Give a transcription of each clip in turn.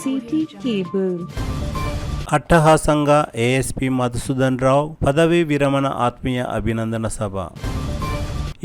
City cable. అట్టహాసంగా ASP Madhusudan రావు పదవీ విరమణ ఆత్మీయ అభినందన సభ.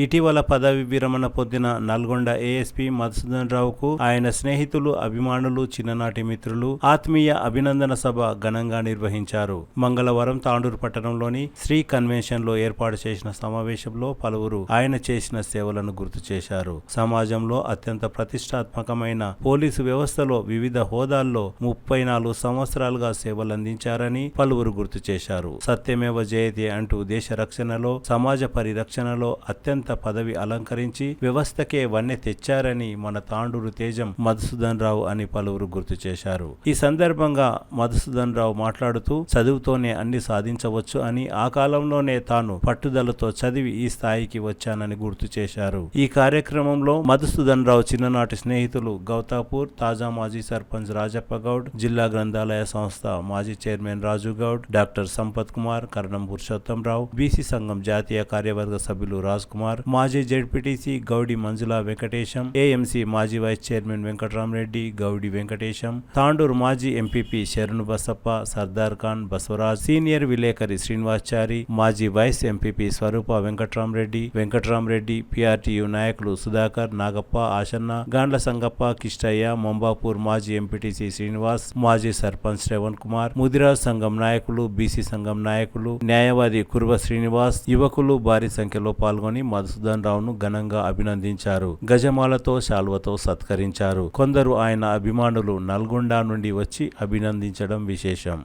ఇటీవల పదవి విరమణ పొందిన నల్గొండ ఏఎస్పీ మధుసూదన్ రావుకు ఆయన స్నేహితులు, అభిమానులు, చిన్ననాటి మిత్రులు ఆత్మీయ అభినందన సభ ఘనంగా నిర్వహించారు. మంగళవారం తాండూరు పట్టణంలోని శ్రీ కన్వెన్షన్ లో ఏర్పాటు చేసిన సమావేశంలో పలువురు ఆయన చేసిన సేవలను గుర్తు చేశారు. సమాజంలో అత్యంత ప్రతిష్టాత్మకమైన పోలీసు వ్యవస్థలో వివిధ హోదాల్లో 34 సంవత్సరాలుగా సేవలందించారని పలువురు గుర్తు చేశారు. సత్యమేవ జయతే అంటూ దేశ రక్షణలో, సమాజ పరిరక్షణలో అత్యంత పదవి అలంకరించి వ్యవస్థకే వన్నె తెచ్చారని మన తాండూరు తేజం మధుసూదన్ రావు అని పలువురు గుర్తు చేశారు. ఈ సందర్భంగా మధుసూదన్ రావు మాట్లాడుతూ చదువుతోనే అన్ని సాధించవచ్చు అని, ఆ కాలంలోనే తాను పట్టుదలతో చదివి ఈ స్థాయికి వచ్చానని గుర్తు చేశారు. ఈ కార్యక్రమంలో మధుసూదన్ రావు చిన్ననాటి స్నేహితులు గౌతాపూర్ తాజా మాజీ సర్పంచ్ రాజప్ప గౌడ్, జిల్లా గ్రంథాలయ సంస్థ మాజీ చైర్మన్ రాజు గౌడ్, డాక్టర్ సంపత్ కుమార్, కరణం పురుషోత్తం రావు, బీసీ సంఘం జాతీయ కార్యవర్గ సభ్యులు రాజ్ కుమార్, మాజీ జెడ్పీటీసీ గౌడి మంజుల వెంకటేశం, ఏఎంసీ మాజీ వైస్ చైర్మన్ వెంకటరామరెడ్డి, గౌడి వెంకటేశం, తాండూరు మాజీ ఎంపీపీ శరణు బసప్ప, సర్దార్ ఖాన్ బసవరాజ్, సీనియర్ విలేకరి శ్రీనివాచారి, మాజీ వైస్ ఎంపీపీ స్వరూప వెంకటరామరెడ్డి, పీఆర్టీయూ నాయకులు సుధాకర్, నాగప్ప, ఆశన్న, గాండ్ల సంగప్ప, కిష్టయ్య, మొంబాపూర్ మాజీ ఎంపీటీసీ శ్రీనివాస్, మాజీ సర్పంచ్ శ్రవణ్ కుమార్, ముదిరాజ్ సంఘం నాయకులు, బీసీ సంఘం నాయకులు, న్యాయవాది కుర్వ శ్రీనివాస్, యువకులు భారీ సంఖ్యలో పాల్గొని మధుసూదన్ రావును ఘనంగా అభినందించారు. గజమాలతో, శాల్వతో సత్కరించారు. కొందరు ఆయన అభిమానులు నల్గొండ నుండి వచ్చి అభినందించడం విశేషం.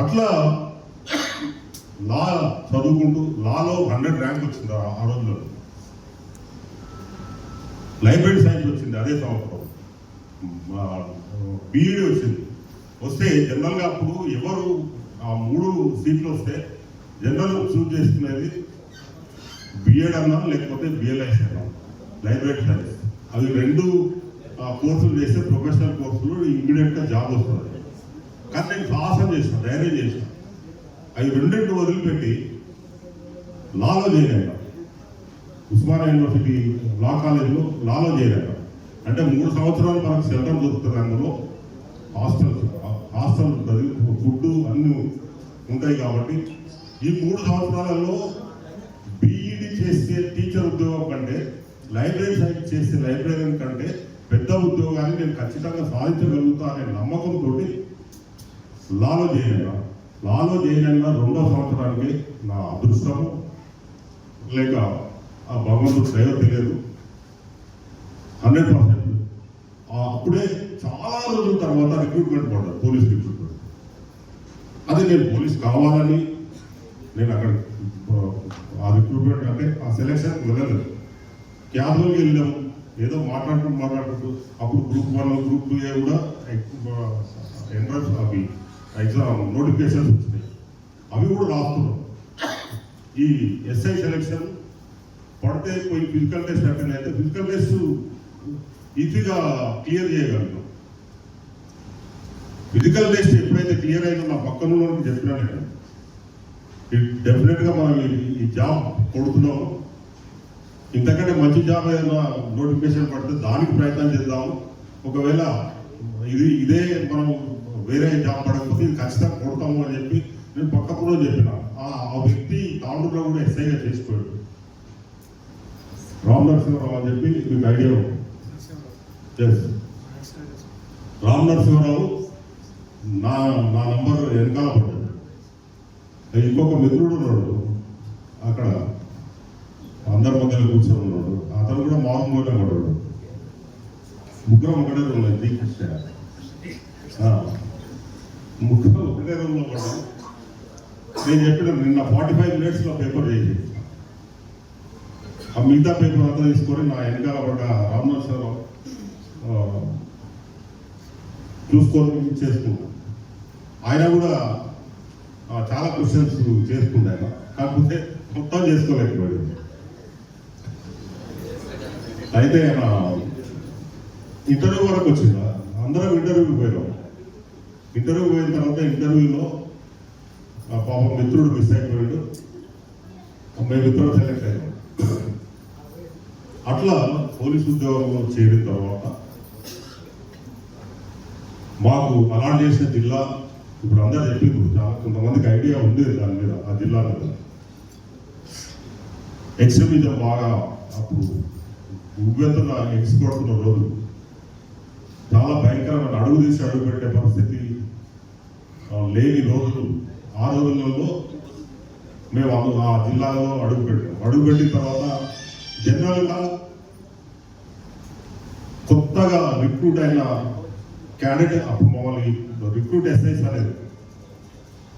అట్లా లా చదువుకుంటూ లాలో 100 ర్యాంక్ వచ్చింది ఆ రోజుల్లో. లైబ్రరీ సైన్స్ వచ్చింది అదే సంవత్సరం. బీఈడీ వచ్చింది. వస్తే జనరల్గా అప్పుడు ఎవరు ఆ 3 సీట్లు వస్తే జనరల్ చూజ్ చేసుకునేది బిఎడ్ అన్నా లేకపోతే బిఎల్ఐసి అన్నా, లైబ్రరీ సైన్స్. అవి 2 కోర్సులు చేస్తే ప్రొఫెషనల్ కోర్సులు ఇమ్మీడియట్గా జాబ్ వస్తుంది. కానీ నేను సాహసం చేసిన, ధైర్యం చేసిన, అవి 2 వదిలిపెట్టి లాలో చేరాను. ఉస్మానియా యూనివర్సిటీ లా కాలేజీలో లాలో చేరాను. అంటే 3 సంవత్సరాలు మనకు సెంటర్ దొరుకుతుంది. అందులో హాస్టల్ ఉంటుంది, ఫుడ్ అన్నీ ఉంటాయి. కాబట్టి ఈ 3 సంవత్సరాలలో బీఈడీ చేసే టీచర్ ఉద్యోగం కంటే లైబ్రరీ సైన్స్ చేసే లైబ్రరీన్ కంటే పెద్ద ఉద్యోగాన్ని నేను ఖచ్చితంగా సాధించగలుగుతా అనే నమ్మకంతో లాలో చేయనైనా 2వ సంవత్సరానికి నా అదృష్టము లేక ఆ భగవంతుడు దయ తెలియదు. 100% అప్పుడే చాలా రోజుల తర్వాత రిక్రూట్మెంట్ పడ్డారు, పోలీస్ రిక్రూట్మెంట్. అదే నేను పోలీస్ కావాలని నేను అక్కడ ఆ రిక్రూట్మెంట్ అంటే ఆ సెలెక్షన్ వెళ్ళలేదు. క్యాబులోకి వెళ్ళాము, ఏదో మాట్లాడుకుంటూ అప్పుడు గ్రూప్ 1 గ్రూప్ 2 కూడా ఎంట్రన్స్ అవి ఎగ్జామ్ నోటిఫికేషన్స్ వచ్చినాయి. అవి కూడా రాస్తున్నాం. ఈ ఎస్ఐ సెలెక్షన్ పడితే పోయి ఫిజికల్ టెస్ట్ అటెండ్ అయితే ఫిజికల్ టెస్ట్ ఈజీగా క్లియర్ చేయగలుగుతాం. ఫిజికల్ టెస్ట్ ఎప్పుడైతే క్లియర్ అయిందో నా పక్కన చెప్పినా నేను డెఫినెట్గా మనం ఈ జాబ్ కొడుతున్నాము. ఇంతకంటే మంచి జాబ్ ఏదైనా నోటిఫికేషన్ పడితే దానికి ప్రయత్నం చేద్దాము. ఒకవేళ ఇదే మనం వేరే జాబ్ పడకపోతే ఇది ఖచ్చితంగా కొడతాము అని చెప్పి నేను పక్కన చెప్పిన. ఆ వ్యక్తి తాండూరులో కూడా ఎస్ఐగా చేసిపోయాడు, రామ్ నరసింహరావు అని చెప్పి మీకు ఐడియా ఉంది. రామ్ నరసింహరావు నా నంబర్ వెనకాల పడ్డాడు. ఇంకొక మిత్రుడు ఉన్నాడు అక్కడ అందరి మధ్యలో కూర్చొని ఉన్నాడు, అతను కూడా మామూలుగా పడ్డాడు. ముగ్గురం ఒకటే రూమ్లో, ముగ్గురం ఒకటే రూమ్లో పడ్డాడు. నేను చెప్పిన నిన్న 45 మినిట్స్లో పేపర్ చేసి ఆ మిగతా పేపర్ అంతా తీసుకొని నా వెనకాల పడ్డ రామ్ నరసింహరావు చూసుకొని చేసుకున్నాను. ఆయన కూడా చాలా క్వశ్చన్స్ చేసుకుంది ఆయన, కాకపోతే మొత్తం చేసుకోలేకపోయాడు. అయితే ఆయన ఇంటర్వ్యూ వరకు వచ్చిందా, అందరం ఇంటర్వ్యూకి పోయినాం. ఇంటర్వ్యూ పోయిన తర్వాత ఇంటర్వ్యూలో పాప మిత్రుడు మిస్ అయిపోయాడు, అమ్మాయి మిత్రుడు సెలెక్ట్ అయ్యాడు. అట్లా పోలీసు ఉద్యోగంలో చేరిన తర్వాత మాకు అలాట్ చేసిన జిల్లా ఇప్పుడు అందరూ చెప్పింది, చాలా కొంతమందికి ఐడియా ఉంది దాని మీద, ఆ జిల్లా మీద ఎక్స్ట్రీమిజం బాగా అప్పుడు ఉవ్వెత్తున ఎక్స్పోర్టున్న రోజులు, చాలా భయంకరమైన అడుగు తీసి అడుగు పెట్టే పరిస్థితి లేని రోజులు. ఆ రోజులలో మేము ఆ జిల్లాలో అడుగుపెట్టిన తర్వాత జనరల్గా కొత్తగా రిక్రూట్ అయిన క్యాండిడేట్, అప్పుడు మమ్మల్ని రిక్రూట్ ఎస్ఐస్ అనేది,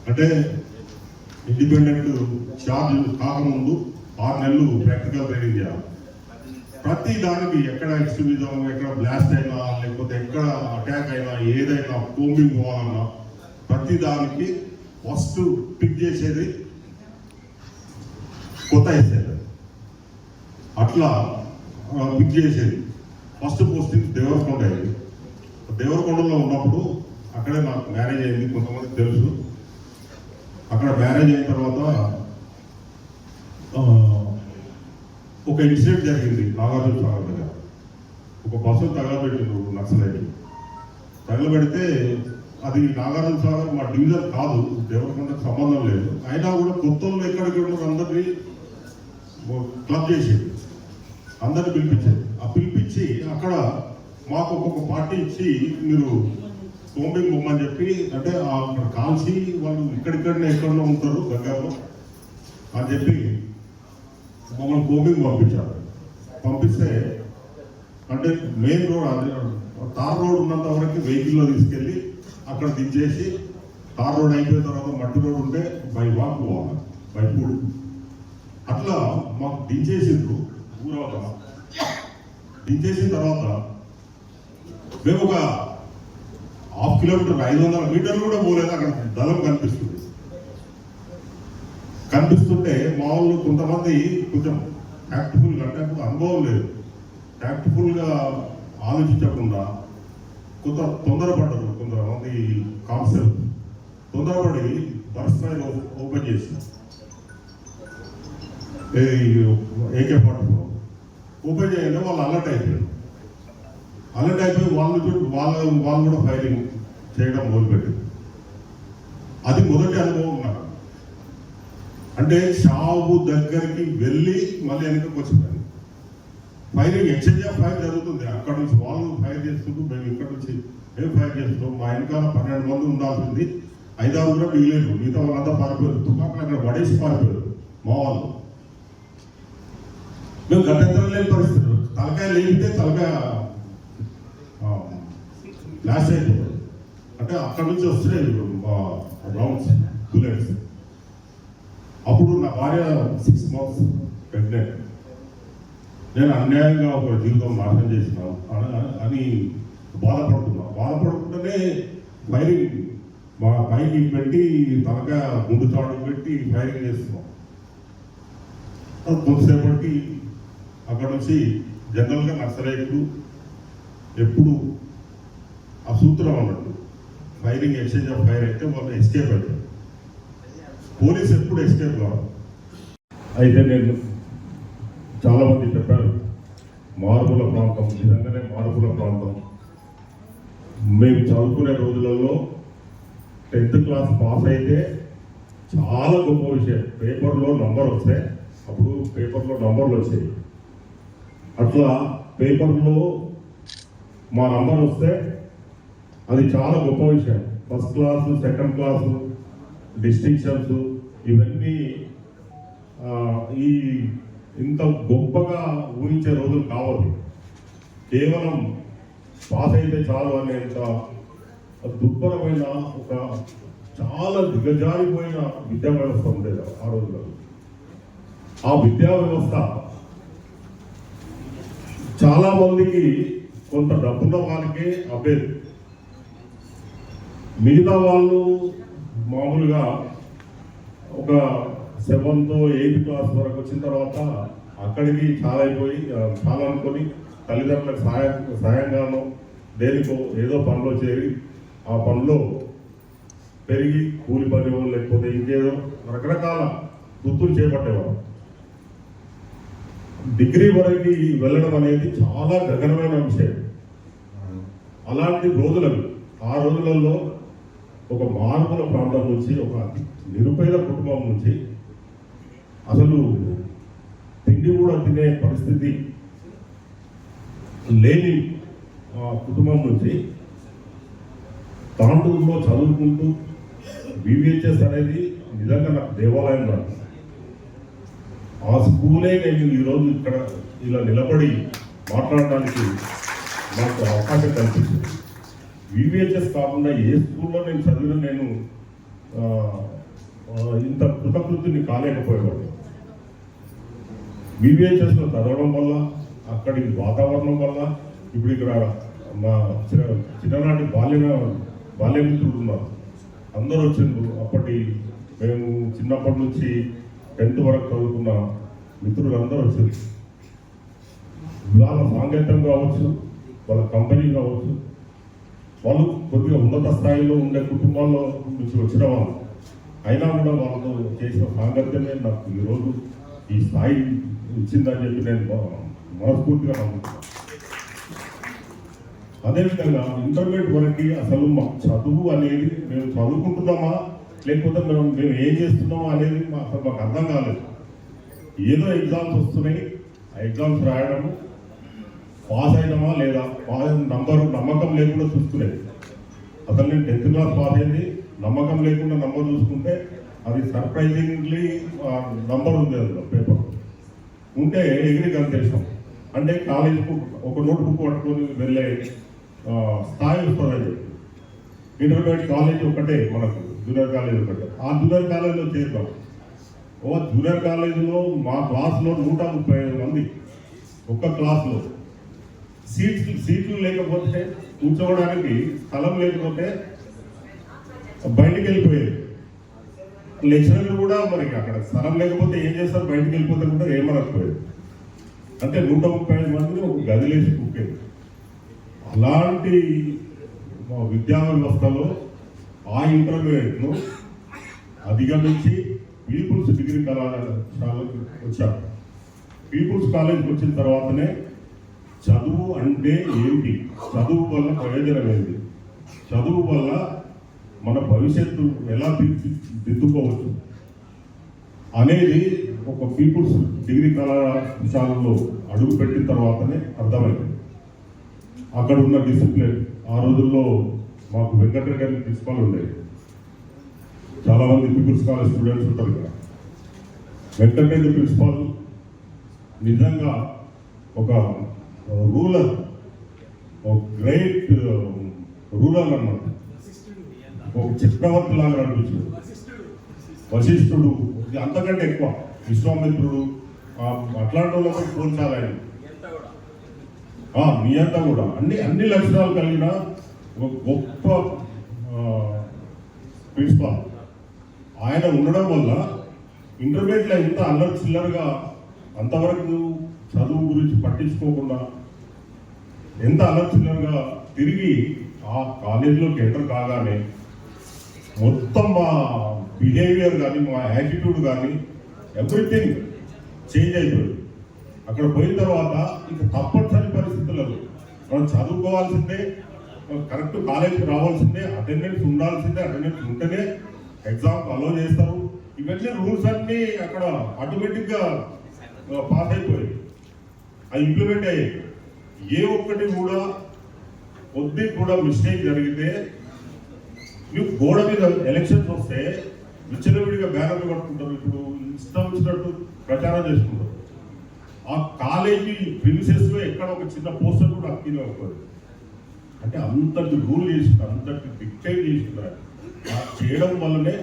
అంటే ఇండిపెండెంట్ ఛార్జ్ కాకముందు 6 నెలలు ప్రాక్టికల్ ట్రైనింగ్ చేయాలి. ప్రతి దానికి ఎక్కడ ఎక్స్ట్రీమిజం, ఎక్కడ బ్లాస్ట్ అయినా, లేకపోతే ఎక్కడ అటాక్ అయినా, ఏదైనా కోంబింగ్ పోవాలన్నా ప్రతి దానికి ఫస్ట్ పిక్ చేసేది కొత్త వేసేది. అట్లా పిక్ చేసేది. ఫస్ట్ పోస్టింగ్ దేవరకొండ అయింది. దేవరకొండలో ఉన్నప్పుడు అక్కడే నాకు మ్యారేజ్ అయింది, కొంతమందికి తెలుసు. అక్కడ మ్యారేజ్ అయిన తర్వాత ఒక ఇన్సిడెంట్ జరిగింది నాగార్జున సాగర్ దగ్గర. ఒక బస్సు తగలబెట్టిండు నక్సలైట్. తగలబెడితే అది నాగార్జున సాగర్ మా డివిజన్ కాదు, దేవరకొండకు సంబంధం లేదు. అయినా కూడా కొత్తలో ఎక్కడికి అందరినీ క్లబ్ చేసేది, అందరిని పిలిపించేది. ఆ పిలిపించి అక్కడ మాకు ఒక్కొక్క పార్టీ ఇచ్చి మీరు కోంబింగ్ బొమ్మని చెప్పి, అంటే అక్కడ కాల్చి వాళ్ళు ఇక్కడిక్కడనే ఎక్కడో ఉంటారు దగ్గరలో అని చెప్పి మమ్మల్ని కోంబింగ్ పంపించారు. పంపిస్తే అంటే మెయిన్ రోడ్, తార్ రోడ్ ఉన్నంత వరకు వెహికల్లో తీసుకెళ్ళి అక్కడ దించేసి, తార్ రోడ్ అయిపోయిన తర్వాత మట్టి రోడ్ ఉంటే బై వాక్ పోవాలి, బై ఫుడ్. అట్లా మాకు దించేసిండ్రు ఊరవతల. దించేసిన తర్వాత మేము ఒక 1/2 కిలోమీటర్ 500 మీటర్లు కూడా పోలేదు, అక్కడ దళం కనిపిస్తుంటే మా వాళ్ళు కొంతమంది కొంచెం ట్యాక్ట్ఫుల్గా, అంటే అనుభవం లేదు, ట్యాక్ట్ఫుల్గా ఆలోచించకుండా కొంత తొందరపడ్డారు. కొంతమంది కాన్సెప్ట్ తొందరపడి బర్స్ ఫైర్ ఓపెన్ చేసి AK-44 ఓపెన్ చేయండి. వాళ్ళు అలర్ట్ అయిపోయి వాళ్ళు కూడా ఫైరింగ్ చేయడం మొదలుపెట్టింది. అది మొదటి అనుభవం నాకు. అంటే షాపు దగ్గరికి వెళ్ళి మళ్ళీ వెనకకి వచ్చిపోయింది. ఫైరింగ్, ఎక్స్చేంజ్ ఆఫ్ ఫైర్ జరుగుతుంది. అక్కడ నుంచి వాళ్ళు ఫైర్ చేస్తుంటూ మేము ఇక్కడ నుంచి మేము ఫైర్ చేస్తున్నాం. మా వెనకాల 12 మంది ఉండాల్సింది, 5-6 కూడా మిగిలేదు. మిగతా వాళ్ళంతా పారిపోయారు. తుపాకులు అక్కడ పడేసి పారిపోయారు మా వాళ్ళు. మేము గట్టెత్తరం లేని పరిస్థితులు, తలకాయ లేపితే తలకాయ బ్లాస్ట్ అయిపోతుంది. అంటే అక్కడ నుంచి వస్తున్నాయి రౌండ్స్, బుల్లెట్స్. అప్పుడు నా భార్య 6 months ప్రెగ్నెంట్. నేను అన్యాయంగా ఒక జీవితం నాశనం చేసినాను అని బాధపడుతుంటేనే ఫైరింగ్ మా పైకి పెట్టి తలకాయ గుండు తాడు పెట్టి ఫైరింగ్ చేస్తున్నాం. కొంతసేపటికి అక్కడ నుంచి జనరల్గా నక్సలైట్లు ఎప్పుడు ఆ సూత్రం అన్నట్టు ఫైరింగ్, ఎక్స్చేంజ్ ఆఫ్ ఫైర్ అయితే వాళ్ళు ఎస్కేప్ అవుతారు. పోలీస్ ఎప్పుడు ఎస్కేప్ కావాలి. అయితే నేను చాలామంది చెప్పారు మారుమూల ప్రాంతం, నిజంగానే మారుమూల ప్రాంతం. మేము చదువుకునే రోజులలో 10th క్లాస్ పాస్ అయితే చాలా గొప్ప విషయం. పేపర్లో నంబర్ వస్తే, అప్పుడు పేపర్లో నంబర్లు వచ్చాయి. అట్లా పేపర్లో మా నంబర్ వస్తే అది చాలా గొప్ప విషయం. First class, second class, distinctions, ఇవన్నీ ఈ ఇంత గొప్పగా ఊహించే రోజులు కావాలి. కేవలం పాస్ అయితే చాలు అనేంత దుర్భరమైన, ఒక చాలా దిగజారిపోయిన విద్యా వ్యవస్థ ఉండేది ఆ రోజుల్లో. ఆ విద్యా వ్యవస్థ చాలా మందికి, కొంత డబ్బున్న వాళ్ళకే అబ్బేది. మిగతా వాళ్ళు మామూలుగా ఒక 7th, 8th క్లాస్ వరకు వచ్చిన తర్వాత అక్కడికి చాలా అయిపోయి, చాలా అనుకొని తల్లిదండ్రులకు సాయంగానో దేనికో ఏదో పనిలో చేరి ఆ పనిలో పెరిగి కూలి పని లేకపోతే ఇంకేదో రకరకాల వృత్తులు చేపట్టేవారు. డిగ్రీ వరకు వెళ్ళడం అనేది చాలా గగనమైన విషయం. అలాంటి రోజులకు ఆ రోజులలో ఒక మారుమూల ప్రాంతం నుంచి, ఒక నిరుపేద కుటుంబం నుంచి, అసలు తిండి కూడా తినే పరిస్థితి లేని కుటుంబం నుంచి తాండూరులో చదువుకుంటూ బీబీహెచ్ఎస్ అనేది నిజంగా నాకు దేవాలయం కాదు. ఆ స్కూలే నేను ఈరోజు ఇక్కడ ఇలా నిలబడి మాట్లాడడానికి నాకు అవకాశం కల్పించింది. బీబీహెచ్ఎస్ కాకుండా ఏ స్కూల్లో నేను చదివిన నేను ఇంత కృతకృతిని కాలేకపోయేవాడు. బీబీహెచ్ఎస్లో చదవడం వల్ల, అక్కడి వాతావరణం వల్ల, ఇప్పుడు ఇక్కడ మా చిన్ననాటి బాల్యమిత్రులు ఉన్నారు, అందరూ వచ్చిండ్రు. అప్పటి మేము చిన్నప్పటి నుంచి 10th వరకు చదువుకున్న మిత్రులు అందరూ వచ్చారు. వాళ్ళ సాంకేతం కావచ్చు, వాళ్ళ కంపెనీ కావచ్చు, వాళ్ళు కొద్దిగా ఉన్నత స్థాయిలో ఉండే కుటుంబాల్లో నుంచి వచ్చిన వాళ్ళు అయినా కూడా వాళ్ళతో చేసిన సాంగత్యమే నాకు ఈరోజు ఈ స్థాయి ఇచ్చిందని చెప్పి నేను మనస్ఫూర్తిగా నమ్ముతున్నాను. అదేవిధంగా ఇంటర్మీడియట్ వరకు అసలు మాకు చదువు అనేది మేము చదువుకుంటున్నామా లేకపోతే మేము ఏం చేస్తున్నామా అనేది అసలు మాకు అర్థం కాలేదు. ఏదో ఎగ్జామ్స్ వస్తున్నాయి, ఆ ఎగ్జామ్స్ రాయడము, పాస్ అయినామా లేదా, నమ్మకం లేకుండా చూసుకునేది. అసలు నేను 10th క్లాస్ పాస్ అయింది, నమ్మకం లేకుండా నంబర్ చూసుకుంటే అది సర్ప్రైజింగ్లీ నంబర్ ఉంది అందులో పేపర్ ఉంటే ఎగిరి కనిపిస్తాం. అంటే కాలేజీకు ఒక నోట్ బుక్ పట్టుకొని వెళ్ళే స్థాయి వస్తుందని చెప్పి ఇంటర్మీడియట్ కాలేజ్ ఒకటే, మనకు జూనియర్ కాలేజ్ ఒకటే. ఆ జూనియర్ కాలేజీలో చేరుతాం. జూనియర్ కాలేజీలో మా క్లాస్లో 135 మంది ఒక్క క్లాస్లో. సీట్లు లేకపోతే, కూర్చోవడానికి స్థలం లేకపోతే బయటికి వెళ్ళిపోయేది. లెక్చరర్లు కూడా మరి అక్కడ స్థలం లేకపోతే ఏం చేస్తారు, బయటికి వెళ్ళిపోతే కూడా ఏమనకపోయేది. అంటే 135 మందిని ఒక గదిలేసి కూకేది. అలాంటి విద్యా వ్యవస్థలో ఆ ఇంటర్మీడియట్ను అధిగమించి పీపుల్స్ డిగ్రీ కళాశాలకు వచ్చారు. పీపుల్స్ కాలేజ్కి వచ్చిన తర్వాతనే చదువు అంటే ఏంటి, చదువు వల్ల ప్రయోజనం ఏంటి, చదువు వల్ల మన భవిష్యత్తు ఎలా దిద్దుకోవచ్చు అనేది ఒక పీపుల్స్ డిగ్రీ కళాశాలలో అడుగు పెట్టిన తర్వాతనే అర్థమైంది. అక్కడ ఉన్న డిసిప్లిన్, ఆ రోజుల్లో మాకు వెంకటరెడ్డి గారి ప్రిన్సిపాల్ ఉండేది. చాలామంది పీపుల్స్ కాలేజ్ స్టూడెంట్స్ ఉంటారు ఇక్కడ. వెంకటరెడ్డి ప్రిన్సిపాల్ నిజంగా ఒక రూలర్, ఒక గ్రేట్ రూలర్ అన్నమాట. ఒక చక్రవర్తి లాగా అనిపించాడు. వశిష్ఠుడు అంతకంటే ఎక్కువ, విశ్వామిత్రుడు, అట్లాంటి వాళ్ళతో పోల్చాలి ఆయన. నియంత కూడా అన్ని లక్షణాలు కలిగిన ఒక గొప్ప ప్రిన్సిపాల్. ఆయన ఉండడం వల్ల ఇంటర్మీడియట్లో ఎంత అల్లరి చిల్లరగా, అంతవరకు చదువు గురించి పట్టించుకోకుండా ఎంత అల్లరి చిల్లరగా తిరిగి ఆ కాలేజీలోకి ఎంటర్ కాగానే మొత్తం మా బిహేవియర్ కానీ, మా యాటిట్యూడ్ కానీ, ఎవ్రీథింగ్ చేంజ్ అయిపోయింది. అక్కడ పోయిన తర్వాత ఇక తప్పనిసరి పరిస్థితులలో మనం చదువుకోవాల్సిందే, కరెక్ట్ కాలేజీకి రావాల్సిందే, అటెండెన్స్ ఉండాల్సిందే, అటెండెన్స్ ఉంటేనే ఎగ్జామ్కి అలో చేస్తారు. ఇవన్నీ రూల్స్ అన్నీ అక్కడ ఆటోమేటిక్గా పాస్ అయిపోయాయి, అవి ఇంప్లిమెంట్ అయ్యాయి. ఏ ఒక్కటి కూడా కొద్ది కూడా మిస్టేక్ జరిగితే మీకు గోడ మీద ఎలక్షన్స్ వస్తే విచ్చలవిడిగా బ్యానర్లు కట్టుకుంటారు. ఇప్పుడు ఇష్టం వచ్చినట్టు ప్రచారం చేసుకుంటారు. ఆ కాలేజీ ప్రిన్సెస్లో ఎక్కడ ఒక చిన్న పోస్టర్ కూడా అక్కినే అవుతుంది. అంటే అంతటి రూల్ చేస్తున్నారు, అంతటి డిక్టేట్ చేస్తున్నారు. చేయడం వల్లనే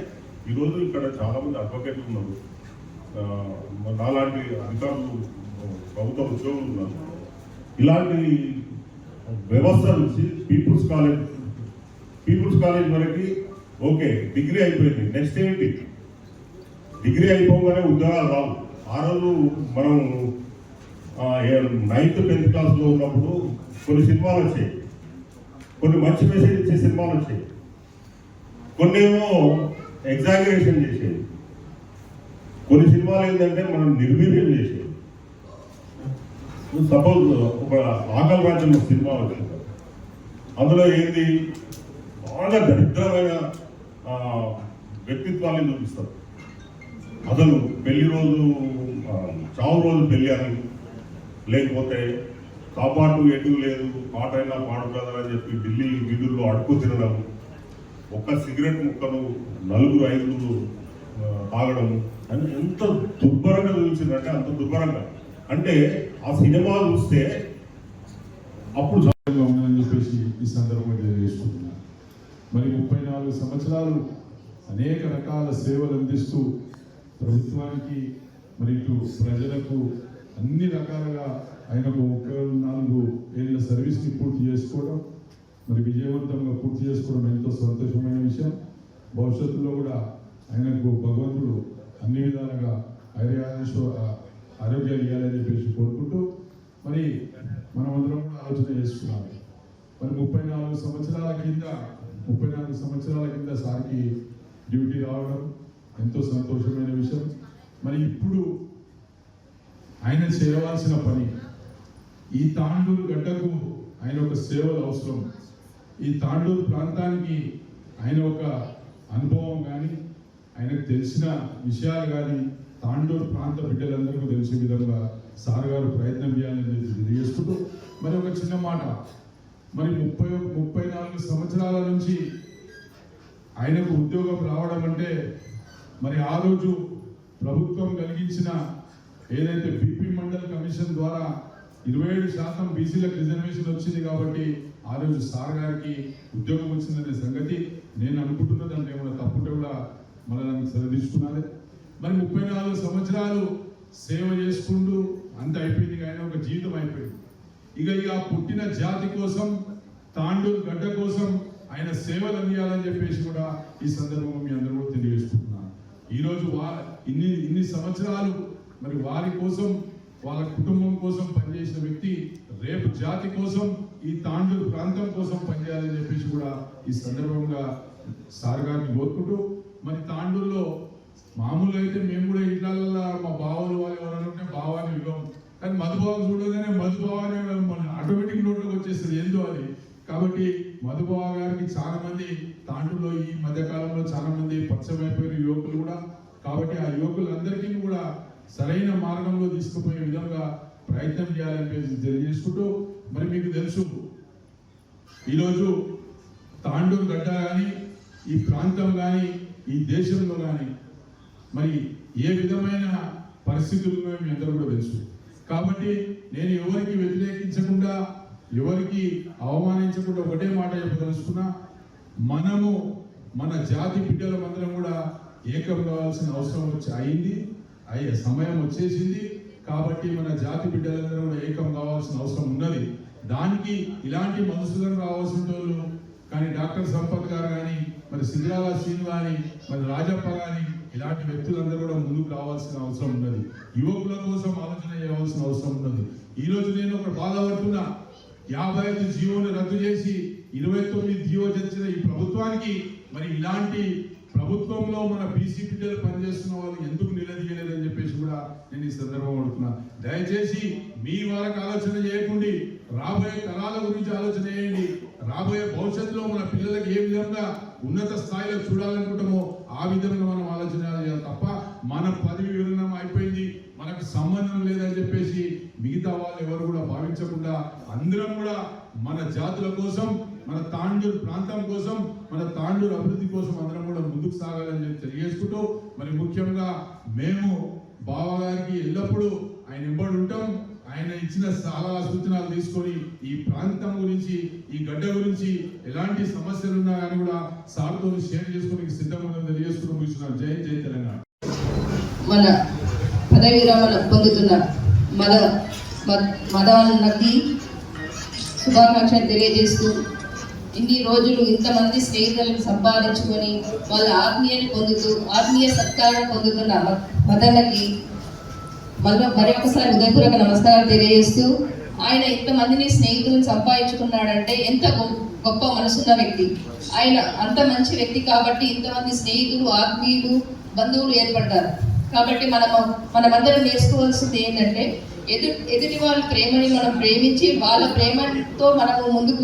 ఈరోజు ఇక్కడ చాలామంది అడ్వకేట్లు ఉన్నారు, నాలాంటి అధికారులు, ప్రభుత్వ ఉద్యోగులు ఉన్నారు. ఇలాంటి వ్యవస్థ నుంచి పీపుల్స్ కాలేజ్ వరకు ఓకే, డిగ్రీ అయిపోయింది, నెక్స్ట్ ఏంటి? డిగ్రీ అయిపోగానే ఉద్యోగాలు రావు. ఆ రోజు మనం 9th 10th క్లాస్లో ఉన్నప్పుడు కొన్ని సినిమాలు వచ్చాయి, కొన్ని మంచి మెసేజ్ ఇచ్చే సినిమాలు వచ్చాయి, కొన్ని ఏమో ఎగ్జాగరేషన్ చేసేది, కొన్ని సినిమాలు ఏంటంటే మనం నిర్వీర్యం చేసేది. సపోజ్ ఒక ఆకలి రాజ్యం సినిమా వచ్చింది, అందులో ఏంది బాగా దరిద్రమైన వ్యక్తిత్వాన్ని చూపిస్తారు. అసలు పెళ్లి రోజు చావు రోజు పెళ్ళి అని, లేకపోతే కాపాటు ఎటు లేదు పాటైనా పాడు కదా అని చెప్పి ఢిల్లీ వీధుల్లో అడుక్కు తినడం, ఒక్క సిగరెట్ ముక్కలు 4-5 తాగడం అని ఎంత దుర్భరంగా చూసిందంటే అంత దుర్భరంగా. అంటే ఆ సినిమా చూస్తే అప్పుడు ఉందని చెప్పేసి ఈ సందర్భంగా తెలియజేసుకుంటున్నాను. మరి 34 సంవత్సరాలు అనేక రకాల సేవలు అందిస్తూ ప్రభుత్వానికి మరి ఇటు ప్రజలకు అన్ని రకాలుగా ఆయనకు 34 ఏళ్ళ సర్వీస్ని పూర్తి చేసుకోవడం, మరి విజయవంతంగా పూర్తి చేసుకోవడం ఎంతో సంతోషమైన విషయం. భవిష్యత్తులో కూడా ఆయనకు భగవంతుడు అన్ని విధాలుగా ఆరోగ్యాలు ఇవ్వాలని చెప్పేసి కోరుకుంటూ మరి మనమందరం కూడా ఆలోచన చేసుకున్నాము. మరి 34 సంవత్సరాల కింద సార్కి డ్యూటీ రావడం ఎంతో సంతోషమైన విషయం. మరి ఇప్పుడు ఆయన చేయవలసిన పని, ఈ తాండూరు గడ్డకు ఆయన ఒక సేవలు అవసరం. ఈ తాండూరు ప్రాంతానికి ఆయన ఒక అనుభవం కానీ, ఆయనకు తెలిసిన విషయాలు కానీ తాండూరు ప్రాంత బిడ్డలందరికీ తెలిసే విధంగా సార్ గారు ప్రయత్నం చేయాలని తెలియజేసుకుంటూ మరి ఒక చిన్న మాట, మరి 34 సంవత్సరాల నుంచి ఆయనకు ఉద్యోగం రావడం అంటే మరి ఆ రోజు ప్రభుత్వం కలిగించిన ఏదైతే బీపీ మండల్ కమిషన్ ద్వారా 27% బీసీలకు రిజర్వేషన్ వచ్చింది కాబట్టి ఆ రోజు సార్ గారికి ఉద్యోగం వచ్చిందనే సంగతి నేను అనుకుంటున్నది. అంటే ఏమైనా తప్పుంటే కూడా మళ్ళీ నన్ను సరిదిస్తున్నాను. మరి 34 సంవత్సరాలు సేవ చేసుకుంటూ అంత అయిపోయింది, ఆయన ఒక జీవితం అయిపోయింది. ఇక పుట్టిన జాతి కోసం, తాండూరు గడ్డ కోసం ఆయన సేవలు అందియాలని చెప్పేసి కూడా ఈ సందర్భంగా మీ అందరూ కూడా తెలియజేసుకుంటున్నాను. ఈరోజు ఇన్ని సంవత్సరాలు మరి వారి కోసం, వాళ్ళ కుటుంబం కోసం పనిచేసిన వ్యక్తి రేపు జాతి కోసం, ఈ తాండూరు ప్రాంతం కోసం పనిచేయాలని చెప్పేసి కూడా ఈ సందర్భంగా సార్ గారిని కోరుకుంటూ, మరి తాండూరులో మామూలుగా అయితే మేము కూడా ఇళ్లలో మా బావలు వాళ్ళు ఎవరైనా ఉంటే బావాన్ని ఇవ్వం, కానీ మధుబావ చూడగానే మధుబావనే ఆటోమేటిక్ నోట్లోకి వచ్చేస్తుంది ఏందో అది. కాబట్టి మధుబావ గారికి చాలా మంది తాండూరులో ఈ మధ్యకాలంలో చాలా మంది పరిచయమైపోయిన యువకులు కూడా, కాబట్టి ఆ యువకులందరికీ కూడా సరైన మార్గంలో తీసుకుపోయే విధంగా ప్రయత్నం చేయాలని తెలియజేసుకుంటూ, మరి మీకు తెలుసు ఈరోజు తాండూరు గడ్డ కానీ, ఈ ప్రాంతం కానీ, ఈ దేశంలో కానీ మరి ఏ విధమైన పరిస్థితులు మీ అందరూ కూడా తెలుసు. కాబట్టి నేను ఎవరికి వ్యతిరేకించకుండా, ఎవరికి అవమానించకుండా ఒకటే మాట చెప్పదలుచుకున్నా, మనము మన జాతి బిడ్డలమందరం కూడా ఏకం కావాల్సిన అవసరం అయ్యే సమయం వచ్చేసింది. కాబట్టి మన జాతి బిడ్డలందరూ కూడా ఏకం కావాల్సిన అవసరం ఉన్నది. దానికి ఇలాంటి మధుసూదన్ రావాల్సిన వాళ్ళు కానీ, డాక్టర్ సంపత్ గారు కానీ, మరి సిద్ధిరాల శ్రీను కానీ, మరి రాజప్ప కానీ, ఇలాంటి వ్యక్తులందరూ కూడా ముందుకు రావాల్సిన అవసరం ఉన్నది. యువకుల కోసం ఆలోచన చేయవలసిన అవసరం ఉన్నది. ఈ రోజు నేను ఒక బాధపడుతున్నా, 55 జీవోని రద్దు చేసి 29 జీవో తెచ్చిన ఈ ప్రభుత్వానికి మరి ఇలాంటి ప్రభుత్వంలో మన బీసీ బిడ్డలు పనిచేస్తున్న వాళ్ళు ఎందుకు నిలదీయలేదని చెప్పేసి కూడా నేను ఈ సందర్భంగా అడుగుతున్నా. దయచేసి మీ వాళ్ళకి ఆలోచన చేయకండి, రాబోయే తరాల గురించి ఆలోచన చేయండి. రాబోయే భవిష్యత్తులో మన పిల్లలకి ఏ విధంగా ఉన్నత స్థాయిలో చూడాలనుకుంటామో ఆ విధంగా మనం ఆలోచన చేయాలి తప్ప మన పదవి విరమణ అయిపోయింది, మనకు సంబంధం లేదని చెప్పేసి మిగతా వాళ్ళు ఎవరు కూడా భావించకుండా అందరం కూడా మన జాతుల కోసం, మన తాండూరు ప్రాంతం కోసం, మన తాండూరు అభివృద్ధి కోసం అందరం కూడా ముందుకు సాగాలని చెప్పి తెలియజేసుకుంటూ, మరి ముఖ్యంగా మేము బావగారికి ఎల్లప్పుడూ ఆయన వెంబడి ఉంటాం. ఆయన ఇచ్చిన సలహా సూచనలు తీసుకొని ఈ ప్రాంతం గురించి, ఈ గడ్డ గురించి ఎలాంటి సమస్యలు ఉన్నా కానీ కూడా సార్తో షేర్ చేసుకుని సిద్ధంగా తెలియజేసుకుని ముగిస్తున్నాను. జై జై తెలంగాణ. మన పదవి విరమణ పొందుతున్న మదనకి శుభాకాంక్షలు తెలియజేస్తూ, ఇన్ని రోజులు ఇంతమంది స్నేహితులను సంపాదించుకొని వాళ్ళ ఆత్మీయని పొందుతూ, ఆత్మీయ సత్కారం పొందుతున్న మదనకి మరొకసారి హృదయపూర్వక నమస్కారం తెలియజేస్తూ, ఆయన ఇంతమందిని స్నేహితులను సంపాదించుకున్నాడంటే ఎంత గొప్ప మనసున్న వ్యక్తి. ఆయన అంత మంచి వ్యక్తి కాబట్టి ఇంతమంది స్నేహితులు, ఆత్మీయులు, బంధువులు ఏర్పడ్డారు. కాబట్టి మనమందరం నేర్చుకోవాల్సింది ఏంటంటే, ఎదుటి వాళ్ళ ప్రేమని మనం ప్రేమించి వాళ్ళ ప్రేమతో మనము ముందుకు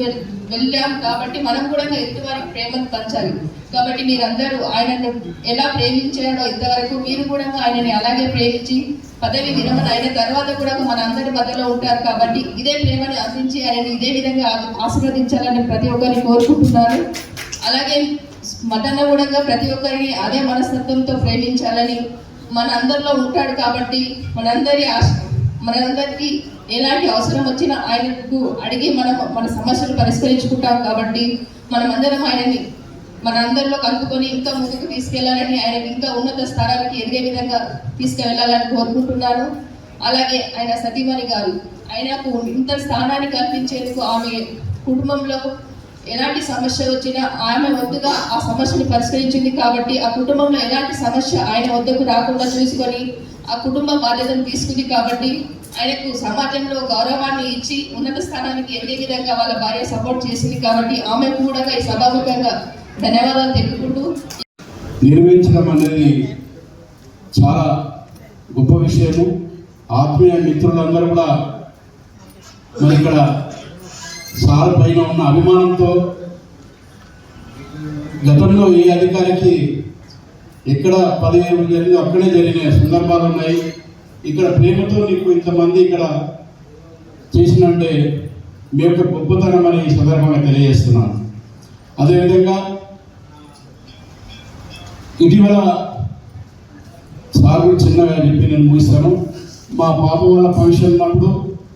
వెళ్ళాం కాబట్టి మనం కూడా ఎదుటి వారికి ప్రేమను పంచాలి. కాబట్టి మీరందరూ ఆయనను ఎలా ప్రేమించాడో ఇంతవరకు మీరు కూడా ఆయనని అలాగే ప్రేమించి పదవి విరమణ అయిన తర్వాత కూడా మన అందరి మధ్యలో ఉంటారు కాబట్టి ఇదే ప్రేమని అందించి ఆయన ఇదే విధంగా ఆశీర్వదించాలని ప్రతి ఒక్కరిని కోరుకుంటున్నాను. అలాగే మదన్న కూడా ప్రతి ఒక్కరిని అదే మనస్తత్వంతో ప్రేమించాలని మన అందరిలో ఉంటాడు కాబట్టి మనందరికీ ఎలాంటి అవసరం వచ్చినా ఆయనకు అడిగి మన సమస్యలు పరిష్కరించుకుంటాం కాబట్టి మనమందరం ఆయనని మన అందరిలో కలుపుకొని ఇంకా ముందుకు తీసుకెళ్లాలని ఆయనకి ఇంకా ఉన్నత స్థానానికి ఎదిగే విధంగా తీసుకువెళ్ళాలని కోరుకుంటున్నాను. అలాగే ఆయన సతీమణి గారు ఆయనకు ఇంత స్థానాన్ని కల్పించేందుకు ఆమె కుటుంబంలో ఎలాంటి సమస్య వచ్చినా ఆమె వద్దగా ఆ సమస్యను పరిష్కరించింది కాబట్టి ఆ కుటుంబంలో ఎలాంటి సమస్య ఆయన వద్దకు రాకుండా చూసుకొని ఆ కుటుంబ బాధ్యతను తీసుకుంది కాబట్టి ఆయనకు సమాజంలో గౌరవాన్ని ఇచ్చి ఉన్నత స్థానానికి ఎదిగే విధంగా వాళ్ళ భార్య సపోర్ట్ చేసింది కాబట్టి ఆమెకు కూడా ఈ సభాముఖంగా ధన్యవాదాలు తెలుపుకుంటూ నిర్వహించడం అనేది చాలా గొప్ప విషయము. ఆత్మీయ మిత్రులందరూ కూడా మరి ఇక్కడ సార్ పైన ఉన్న అభిమానంతో గతంలో ఏ అధికారికి ఎక్కడ పదివేలు జరిగిందో అక్కడే జరిగిన సందర్భాలు ఉన్నాయి. ఇక్కడ ప్రేమతో నీకు ఇంతమంది ఇక్కడ చేసినంటే మీ యొక్క గొప్పతనం అని ఈ సందర్భంగా తెలియజేస్తున్నాను. అదేవిధంగా ఇటీవల సార్ చిన్నగా చెప్పి నేను ముగిస్తాను. మా పాప వాళ్ళ ఫంక్షన్ ఉన్నప్పుడు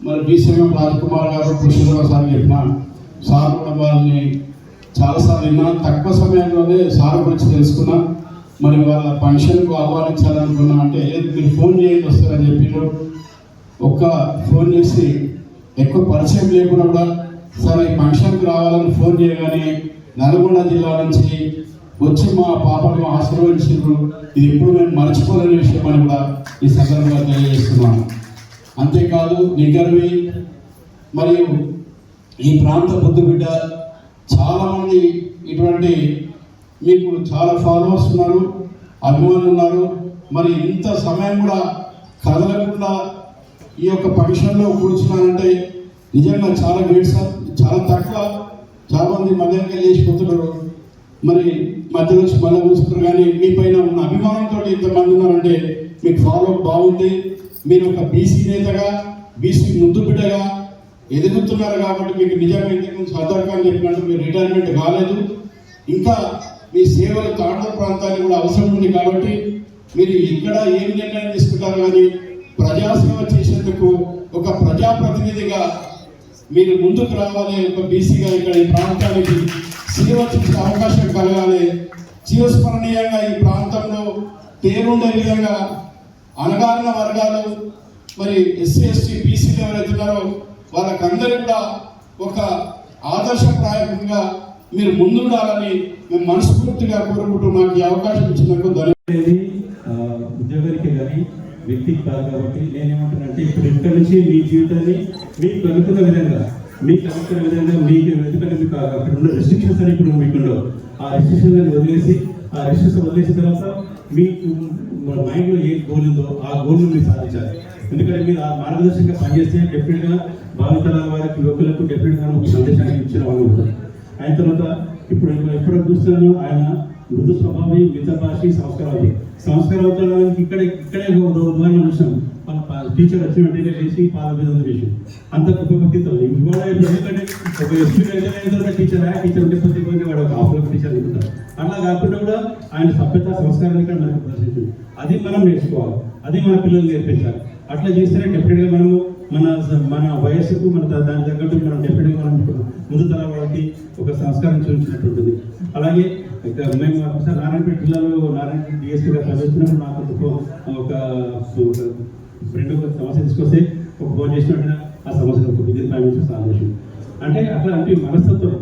మరి బీసీఎం రాజ్కుమార్ గారు కృష్ణరావు సార్ చెప్పిన సార్ కూడా వాళ్ళని చాలాసార్లు విన్నా. తక్కువ సమయంలోనే సార్ గురించి తెలుసుకున్నా. మరి వాళ్ళ ఫంక్షన్కు ఆహ్వానించాలనుకున్నా అంటే మీరు ఫోన్ చేయండి వస్తారని చెప్పిండ్రు. ఒక్క ఫోన్ చేసి ఎక్కువ పరిచయం లేకుండా కూడా సార్ ఈ ఫంక్షన్కి రావాలని ఫోన్ చేయగానే నల్గొండ జిల్లా నుంచి వచ్చి మా పాపను ఆశీర్వదించారు. ఇది ఎప్పుడు నేను మర్చిపోలేని విషయం అని కూడా ఈ సందర్భంగా తెలియజేస్తున్నాను. అంతేకాదు నిగర్వి మరియు ఈ ప్రాంత బుద్ధుబిడ్డ చాలామంది ఇటువంటి మీకు చాలా ఫాలోవర్స్ ఉన్నారు, అభిమానులు ఉన్నారు. మరి ఇంత సమయం కూడా కదలకుండా ఈ యొక్క ఫంక్షన్లో కూర్చున్నారంటే నిజంగా చాలా గ్రేట్ సార్. చాలా తక్కువ చాలా మంది మధ్యలోకి లేచిపోతున్నారు, మరి మధ్యలో వచ్చి మళ్ళీ కూర్చుంటారు. కానీ మీ పైన ఉన్న అభిమానంతో ఇంతమంది ఉన్నారంటే మీకు ఫాలో బాగుంది. మీరు ఒక బీసీ నేతగా బీసీ ముద్దు బిడ్డగా ఎదుగుతున్నారు కాబట్టి మీకు నిజంగా ఇంతకు సర్దార్ ఖాన్ చెప్పినట్టు మీరు రిటైర్మెంట్ కాలేదు. ఇంకా మీ సేవలు తాండూరు ప్రాంతానికి కూడా అవసరం ఉంది కాబట్టి మీరు ఇక్కడ ఏం నిర్ణయం తీసుకుంటారు కానీ ప్రజాసేవ చేసేందుకు ఒక ప్రజాప్రతినిధిగా మీరు ముందుకు రావాలి. ఒక బీసీగా ఇక్కడ ఈ ప్రాంతానికి సేవ చేసే అవకాశం కలగాలి. చిరస్మరణీయంగా ఈ ప్రాంతంలో పేరుండే విధంగా అణగారిన వర్గాలు మరి ఎస్సీ ఎస్టీ బీసీలు ఎవరైతున్నారో వాళ్ళకందరూ కూడా ఒక ఆదర్శప్రాయంగా మీరు ముందుండాలని మేము మనస్ఫూర్తిగా కోరుకుంటూ నాకు ఈ అవకాశం ఇచ్చినందుకు ధన్యవాదాలు. ఉద్యోగానికి కానీ వ్యక్తికి కాదు కాబట్టి నేనేమంటానంటే ఇప్పుడు ఇక్కడ నుంచి మీ జీవితాన్ని మీకు అనుకున్న విధంగా మీకు ఎందుకంటే మీకు అక్కడ ఉన్న రెస్ట్రిక్షన్స్ అని ఇప్పుడు మీకుండవు. ఆ రెస్ట్రిక్షన్ వదిలేసి వదిలేసిన తర్వాత మీకు మైండ్లో ఏ గోల్ ఉందో ఆ గోల్ను మీరు సాధించాలి. ఎందుకంటే మీరు ఆ మార్గదర్శకంగా పనిచేస్తే డెఫినెట్గా భావితరాల వారికి యువకులకు డెఫినెట్గా ఒక సందేశాన్ని ఇచ్చిన వాళ్ళు ఉంటారు. ఆయన తర్వాత ఇప్పుడు ఎప్పుడు చూస్తున్నాను ఆయన మృదు స్వభావి మితభాషి సంస్కారవంతుడానికి ఇక్కడే ఉదాహరణ చూసాం. టీచర్ వచ్చిన వెంటనే చేసి పాల మీద విషయం అంత గొప్ప వ్యక్తిత్వం. ఇవాళ ఎందుకంటే ఒక టీచర్ ఉంటే ప్రతి వాడు ఒక ఆఫ్లైన్ టీచర్ అనుకుంటారు. అలా కాకుండా కూడా ఆయన సభ్యత సంస్కారాన్ని ఇక్కడ మనకు ప్రదర్శించింది. అది మనం నేర్చుకోవాలి, అది మన పిల్లలు నేర్పించాలి. అట్లా చేస్తేనే డెఫినెట్గా మనము మన వయస్సుకు దాని తగ్గట్టు మనం డెఫినెట్గా మనం ముందు తరం వాళ్ళకి ఒక సంస్కారం చూపించినట్టు ఉంటుంది. అలాగే మేము ఒకసారి నారాయణపేట జిల్లాలో నారాయణపేట డిఎస్పీగా పనిచేస్తున్నప్పుడు నాకు ఒక ఫ్రెండ్ ఒక సమస్య తీసుకొస్తే ఒక ఫోన్ చేసినట్టు ఆ సమస్య ఒక విద్యుత్ ఫైనాన్షియల్ సాల్వేషన్ అంటే అట్లా అంటే మనస్తత్వం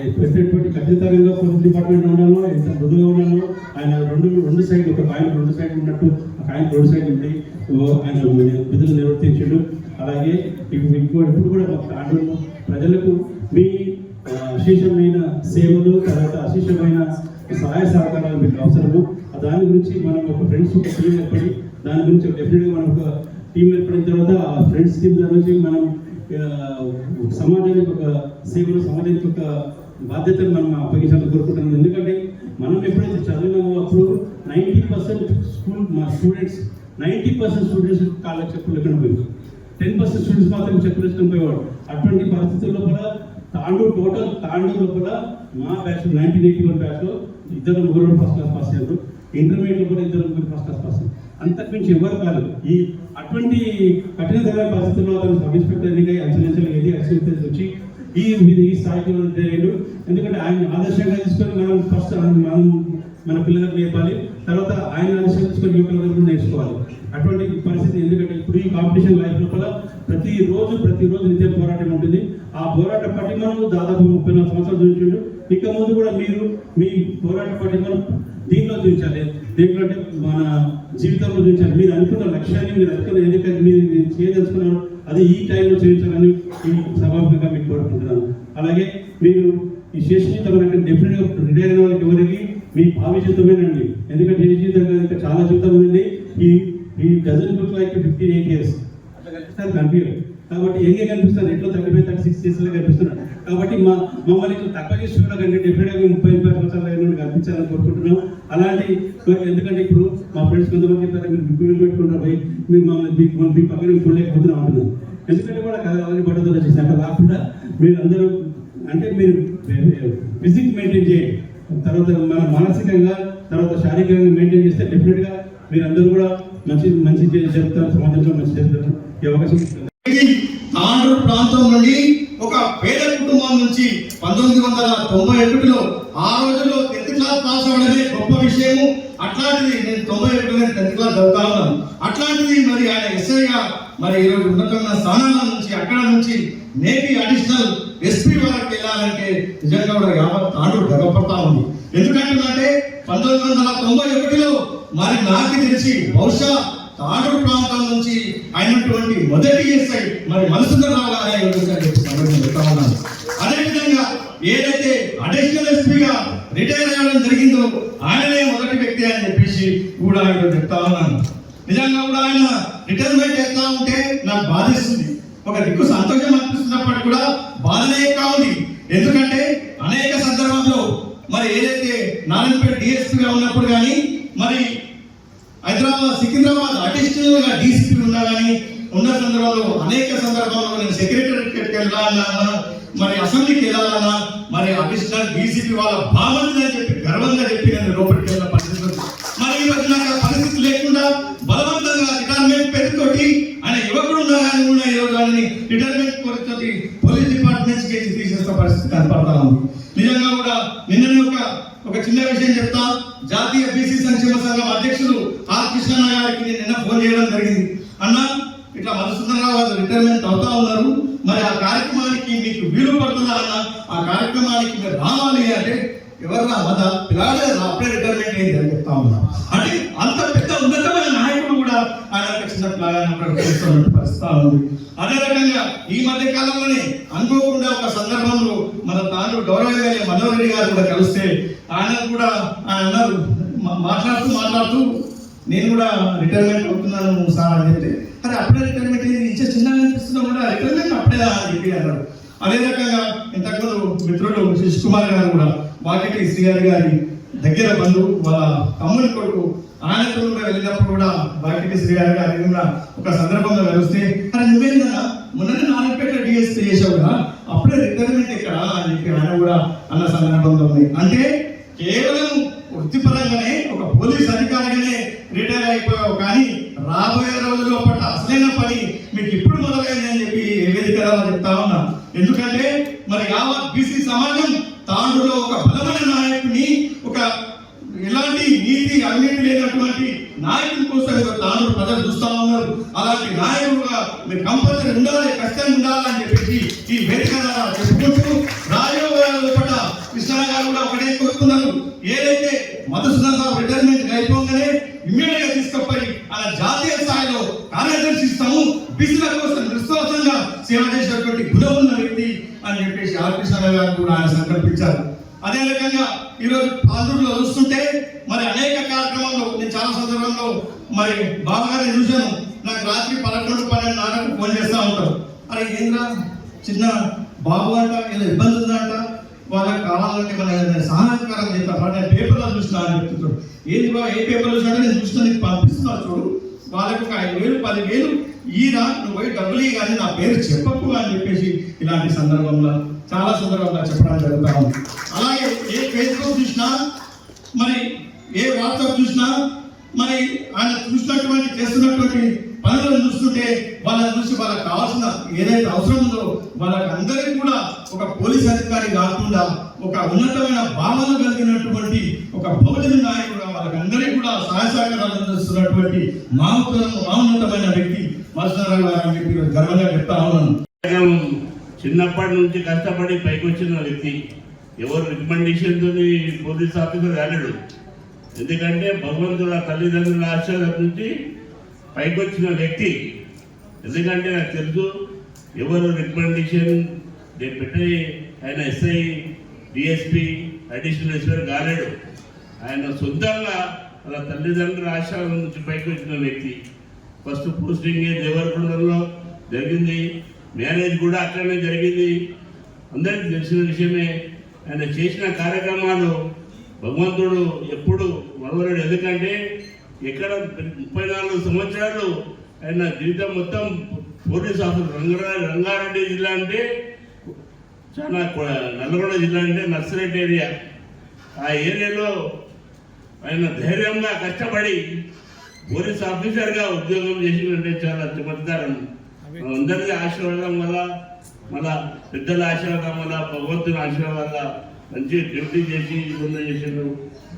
ఎటువంటి ఖచ్చితంగా పోలీస్ డిపార్ట్మెంట్ ఉన్నానో ఎంత మృదుగా ఉన్నానో ఆయన రెండు సైడ్ ఒక కాయిన్ రెండు సైడ్ ఉన్నట్టు ఆ కాయిన్ రెండు సైడ్ ఉండి ఆయన విధులు నిర్వర్తించాడు. అలాగే ఇప్పుడు కూడా తాండూరు ప్రజలకు మీ అశేషమైన సేవలు తర్వాత అశేషమైన సహాయ సహకారాలు మీకు అవసరము. దాని గురించి మనం ఒక ఫ్రెండ్స్ ఒక టీం ఏర్పడి దాని గురించి డెఫినెట్గా మనం ఒక టీం ఏర్పడిన తర్వాత ఆ ఫ్రెండ్స్ టీం నుంచి మనం సమాజానికి ఒక సేవలు, సమాజానికి ఒక బాధ్యతను మనం అప్పగించాలని కోరుకుంటున్నాం. ఎందుకంటే మనం ఎప్పుడైతే చదివినామో అప్పుడు 90% మా స్టూడెంట్స్ 90% స్టూడెంట్స్ కాళ్ళకి చెప్పులు లేకుండా పోయింది. 10% స్టూడెంట్స్ మాత్రం చెప్పులు వేసుకొని పోయేవాడు. అటువంటి పరిస్థితుల లోపల తాండూరు లోపల మా బ్యాచ్ 1981 బ్యాచ్లో 2 ఫస్ట్ క్లాస్ పాస్ అయ్యారు. ఇంటర్మీడియట్లో కూడా 2 ఫస్ట్ క్లాస్ పాస్ అయ్యారు. అంతకు మించి ఎవరు కాలేదు. ఈ అటువంటి కఠినతర పరిస్థితుల్లో అతను సబ్ ఇన్స్పెక్టర్ ఎన్నికై అంచెలంచెలు ఎదిగి వచ్చి ఈ స్థాయికి జరిగాడు. ఎందుకంటే ఆయన ఆదర్శంగా తీసుకొని మనం ఫస్ట్ మనం మన పిల్లలకు నేర్పాలి, తర్వాత ఆయన ఆదర్శంగా తీసుకొని యువకులకు కూడా నేర్చుకోవాలి. అటువంటి పరిస్థితి. ఎందుకంటే ఇప్పుడు ఈ కాంపిటీషన్ లైఫ్ లోపల ప్రతిరోజు నిత్యం పోరాటం ఉంటుంది. ఆ పోరాట పటిమను దాదాపు 34 సంవత్సరాలు చూపించాడు. ఇక ముందు కూడా మీరు మీ పోరాట పటిమను దీంట్లో చూపించాలి. దీంట్లో అంటే మన జీవితంలో చూపించాలి. మీరు అనుకున్న లక్ష్యాన్ని, మీరు అనుకున్న ఎందుకంటే మీరు చేయదలుచుకున్నారు అది ఈ టైంలో చేయించాలని ఈ సభాముఖంగా మీకు కోరుకుంటున్నాను. అలాగే మీరు ఈ శేష జీవితం అంటే డెఫినెట్గా రిటైర్ అయిన వాళ్ళకి ఎవరికి మీ భావి జీవితమేనండి. ఎందుకంటే శేష జీవితం ఇంకా చాలా జీవితం ఉంది. ఈ డజన్ లుక్ లైక్ 58 years అట్లా కనిపిస్తారు కనిపించారు. కాబట్టి ఎంగే కనిపిస్తారు, ఎట్లో 35-36 yearsలో కనిపిస్తున్నారు. కాబట్టి మమ్మల్ని తక్కువ చేసి చూడకండి, డెఫినెట్గా 30-35 సంవత్సరాలు కనిపించాలని కోరుకుంటున్నాం. అలాంటి ఎందుకంటే ఇప్పుడు మా ఫ్రెండ్స్ కొంతమంది చెప్పారు మీరు బిగ్గులు పెట్టుకుంటారు పోయి మీరు మమ్మల్ని మీ పక్కన చూడలేకపోతున్నాం అంటున్నాను. ఎందుకంటే కూడా అలాంటి పట్టుదల చేసినాక రాకుండా మీరు అందరూ అంటే మీరు ఫిజిక్ మెయింటైన్ చేయండి, తర్వాత మన మానసికంగా తర్వాత శారీరకంగా మెయింటైన్ చేస్తే డెఫినెట్గా మీరు అందరూ కూడా మంచి జరుగుతారు, సమాజంలో మంచి జరుగుతారు. ఈ అవకాశం తాండూరు ప్రాంతం నుండి ఒక పేద కుటుంబం నుంచి 1991లో ఆ రోజుల్లో 10th క్లాస్ పాస్ అవడమే గొప్ప విషయము. అట్లాంటిది నేను 91లో 10th క్లాస్ చదువుతా ఉన్నాను. అట్లాంటిది మరి ఆయన ఎస్ఐగా మరి ఈరోజు ఉన్నతమైన స్థానాల నుంచి అక్కడ నుంచి నేటి అడిషనల్ ఎస్పీ వరకు వెళ్ళాలంటే నిజంగా కూడా యావత్ తాండూరు గర్వపడతా ఉంది. ఎందుకంటే 1991లో మరి నాకు తెలిసి బహుశా తాండూరు ప్రాంతం నుంచి అయినటువంటి మొదటి ఎస్ఐ మరి మధుసూదనరావు గారు. అదేవిధంగా ఏదైతే అడిషనల్ ఎస్పీగా రిటైర్ అవ్వడం జరిగిందో ఆయననే మొదటి వ్యక్తి అని చెప్పేసి కూడా ఆయన చెప్తా ఉన్నాను. నిజంగా కూడా ఆయన రిటైర్మెంట్ చేస్తా ఉంటే నాకు బాధిస్తుంది. ఒక దిక్కు సంతోషం అనిపిస్తున్నప్పటికీ కూడా బాధనే కావాలి. ఎందుకంటే అనేక సందర్భంలో మరి ఏదైతే నారాయణపేట డిఎస్పీగా ఉన్నప్పుడు కానీ మరి సికింద్రాబాద్ అడిషనల్ గా డీసీపీ ఉన్నా కానీ ఉన్న సందర్భంలో అనేక సందర్భాల్లో నేను సెక్రటరీకి వెళ్ళాలన్నా మరి అసెంబ్లీకి వెళ్ళాలన్నా మరి అడిషనల్ డీసీపీ వాళ్ళ బాగుంది అని చెప్పి గర్వంగా చెప్పి నేను లోపలికి వెళ్ళిన పరిస్థితి. మరి ఈ రోజు నాకు పరిస్థితి లేకుండా బలవంతంగా రిటైర్మెంట్ పేరుతోటి ఆయన యువకుడు ఉన్నా కానీ కూడా ఈ రోజు ఆయనని రిటైర్మెంట్ పేరుతోటి పోలీస్ డిపార్ట్మెంట్స్ కి తీసేసిన పరిస్థితి కనపడతా ఉంది. నిజంగా కూడా నిన్ననే ఒక చిన్న విషయం చెప్తా. జాతీయ బీసీ సంక్షేమ సంఘం అధ్యక్షులు ఆర్ కృష్ణ గారికి నిన్న ఫోన్ చేయడం జరిగింది. అన్న ఇట్లా మధుసూదనరావు గారు రిటైర్మెంట్ అవుతా ఉన్నారు, మరి ఆ కార్యక్రమానికి మీకు వీలు పడుతుందా అన్న, ఆ కార్యక్రమానికి మీరు రావాలి అంటే ఎవరు రాదా పిల్లాడే అప్పుడే రిటైర్మెంట్ అయింది అని చెప్తా ఉన్నారు. అంటే అంత పెద్ద ఉన్నతమైన నాయకుడు కూడా ఆయన చిన్న పరిస్థితి ఉంది. అదే రకంగా ఈ మధ్య కాలంలోనే అనుకోకుండా ఒక సందర్భంలో మన తాను గౌరవ మనోహర్ రెడ్డి గారు కూడా కలిస్తే ఆయన కూడా ఆయన అన్నారు మాట్లాడుతూ నేను కూడా రిటైర్మెంట్ అవుతున్నాను సార్ అని చెప్తే అరే అప్పుడే రిటైర్మెంట్ అయింది ఇచ్చే చిన్నగా అనిపిస్తున్నా కూడా రిటైర్మెంట్ అప్పుడే అని చెప్పి అన్నారు. అదే రకంగా ఇంతకుముందు మిత్రుడు శశి కుమార్ గారు కూడా వాకిటి శ్రీగారి గారి దగ్గర బంధువు వాళ్ళ తమ్ముని కొడుకు ఆయన కూడా వెళ్ళినప్పుడు కూడా వాకిటి శ్రీగారి గారి కూడా ఒక సందర్భంలో కలిస్తే అరే నువ్వేందా మొన్ననే నారాయణపేట డిఎస్పీ చేసావు కదా అప్పుడే రిటైర్మెంట్ ఇక్కడ అని చెప్పి ఆయన కూడా అన్న సందర్భంలో ఉంది. అంటే కేవలం వృత్తిపరంగానే ఒక పోలీస్ అధికారిగానే రిటైర్ అయిపోయావు కానీ రాబోయే రోజుల్లో పట్ల అసలైన పని మీకు ఇప్పుడు మొదలైంది అని చెప్పి వేదికగా చెప్తా ఉన్నా. ఎందుకంటే మరి యావత్ బీసీ సమాజం తాండూరులో ఒక బలమైన నాయకుని ఒక ఎలాంటి నీతి అవినీతి లేనటువంటి నాయకుల కోసం తాండూరు ప్రజలు చూస్తా ఉన్నారు. అలాంటి నాయకుడుగా మీరు కంపల్సరీ ఉండాలి, కష్టంగా ఉండాలని చెప్పేసి ఈ వేదిక ద్వారా చెప్పుకుంటూ రాజయోగాల పట్ల కృష్ణ గారు కూడా ఒకటే కోరుతున్నారు. ఏదైతే మధుసూదనరావు రిటైర్మెంట్ అయిపోగానే ఇమ్మీడియట్ గా తీసుకుపోయి ఆ జాతీయ స్థాయిలో కార్యదర్శి ఇస్తాము, బీసీల కోసం విశ్వాసంగా సేవ చేసినటువంటి గుణం ఉన్న వ్యక్తి అని చెప్పేసి ఆర్ కృష్ణ గారు కూడా ఆయన సంకల్పించారు. అదే రకంగా ఈరోజు తాండూరులో చూస్తుంటే మరి అనేక కార్యక్రమాల్లో నేను చాలా సందర్భంలో మరి బాబాగారిని చూశాను. నాకు రాత్రి 11-12 ఫోన్ చేస్తూ ఉంటారు. అరే ఏంద్రా చిన్న బాబు అంట, ఏదో ఇబ్బంది ఉందంట, వాళ్ళకి కావాలంటే మన సహాయకారం చేస్తాను నేను పేపర్లో చూసినా అని చెప్తున్నాడు. ఏంది బా ఏ పేపర్లో చూసినా నేను చూస్తున్నా, నీకు పంపిస్తున్నా చూడు, వాళ్ళకి ఒక 5,000-10,000 ఈరా, నువ్వు పోయి డబ్బులు కానీ నా పేరు చెప్పకు అని చెప్పేసి ఇలాంటి సందర్భంలో చాలా సందర్భంగా చెప్పడం జరుగుతూ ఉంది. అలాగే ఏ ఫేస్బుక్ చూసినా, మరి ఏ వాట్సాప్ చూసినా, మరి ఆయన చూసినటువంటి చేస్తున్నటువంటి పనులను చూస్తుంటే వాళ్ళని చూసి వాళ్ళకి కావాల్సిన ఏదైతే అవసరం ఉందో వాళ్ళకి అందరికీ కూడా ఒక పోలీస్ అధికారి కాకుండా ఒక ఉన్నతమైన భావన కలిగినటువంటి ఒక బహుజన నాయకుడుగా వాళ్ళకందరికీ కూడా సహాయ సహకారాలు అందిస్తున్నటువంటి మహోన్నతమైన వ్యక్తి మధుసూదన్ రావు గారు అని చెప్పి గర్వంగా చెప్తా ఉన్నాను. చిన్నప్పటి నుంచి కష్టపడి పైకి వచ్చిన వ్యక్తి, ఎవరు రికమెండేషన్తో పోలీస్ ఆఫీసర్ కాలేడు. ఎందుకంటే భగవంతుడు ఆ తల్లిదండ్రుల ఆశీర్వాదం నుంచి పైకి వచ్చిన వ్యక్తి. ఎందుకంటే నాకు తెలుసు ఎవరు రికమెండేషన్ పెట్టి ఆయన ఎస్ఐ, డిఎస్పి, అడిషనల్ ఎస్పీ కాలేడు. ఆయన సొంతంగా వాళ్ళ తల్లిదండ్రుల ఆశీర్వాదం నుంచి పైకి వచ్చిన వ్యక్తి. ఫస్ట్ పోస్టింగ్ దేవరకొండలో జరిగింది, మ్యారేజ్ కూడా అక్కడనే జరిగింది, అందరికీ తెలిసిన విషయమే. ఆయన చేసిన కార్యక్రమాలు భగవంతుడు ఎప్పుడు మరవలేడు. ఎందుకంటే ఎక్కడ 34 సంవత్సరాలు ఆయన జీవితం మొత్తం పోలీస్ ఆఫీసర్. రంగారెడ్డి జిల్లా అంటే చాలా, నల్గొండ జిల్లా అంటే నర్సరెడ్డి ఏరియా. ఆ ఏరియాలో ఆయన ధైర్యంగా కష్టపడి పోలీస్ ఆఫీసర్గా ఉద్యోగం చేసిందంటే చాలా చమత్కారం. అందరికీ ఆశీర్వాదం వల్ల, మళ్ళా పెద్దల ఆశీర్వాదం వల్ల, భగవంతుని ఆశీర్వాదం వల్ల మంచి డ్యూటీ చేసి ఇబ్బంది చేసాడు.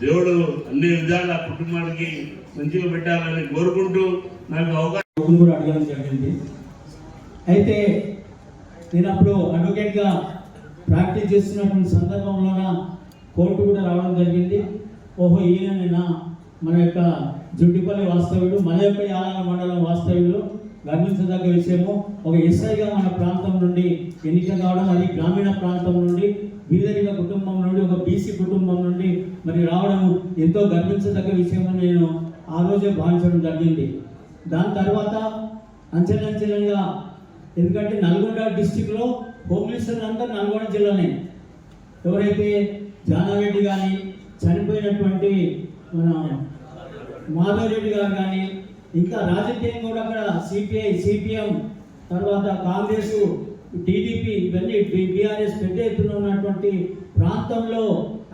దేవుడు అన్ని విధాల కుటుంబానికి మంచిగా పెట్టాలని కోరుకుంటూ నాకు అవకాశం కూడా అడగడం జరిగింది. అయితే నేను అప్పుడు అడ్వకేట్గా ప్రాక్టీస్ చేస్తున్నటువంటి సందర్భంలోన కోర్టు కూడా రావడం జరిగింది. ఓహో ఈయనైనా మన యొక్క జుడ్డిపల్లి వాస్తవ్యుడు, మన యొక్క యాలాల మండలం వాస్తవ్యుడు, గర్వించదగ్గ విషయము. ఒక ఎస్ఐగా మన ప్రాంతం నుండి ఎన్నిక కావడం, అది గ్రామీణ ప్రాంతం నుండి, బీదరిక కుటుంబం నుండి, ఒక బీసీ కుటుంబం నుండి మరి రావడం ఎంతో గర్వించదగ్గ విషయం అని నేను ఆ రోజే భావించడం జరిగింది. దాని తర్వాత అంచెలంచెలంగా, ఎందుకంటే నల్గొండ డిస్టిక్లో హోమ్ మినిస్టర్ అంతా నల్గొండ జిల్లానే. ఎవరైతే జానారెడ్డి కానీ, చనిపోయినటువంటి మన మాధవరెడ్డి గారు కానీ, ఇంకా రాజకీయం కూడా అక్కడ సిపిఐ, సిపిఎం, తర్వాత కాంగ్రెస్, టీడీపీ, ఇవన్నీ బీఆర్ఎస్ పెద్ద ఎత్తున ఉన్నటువంటి ప్రాంతంలో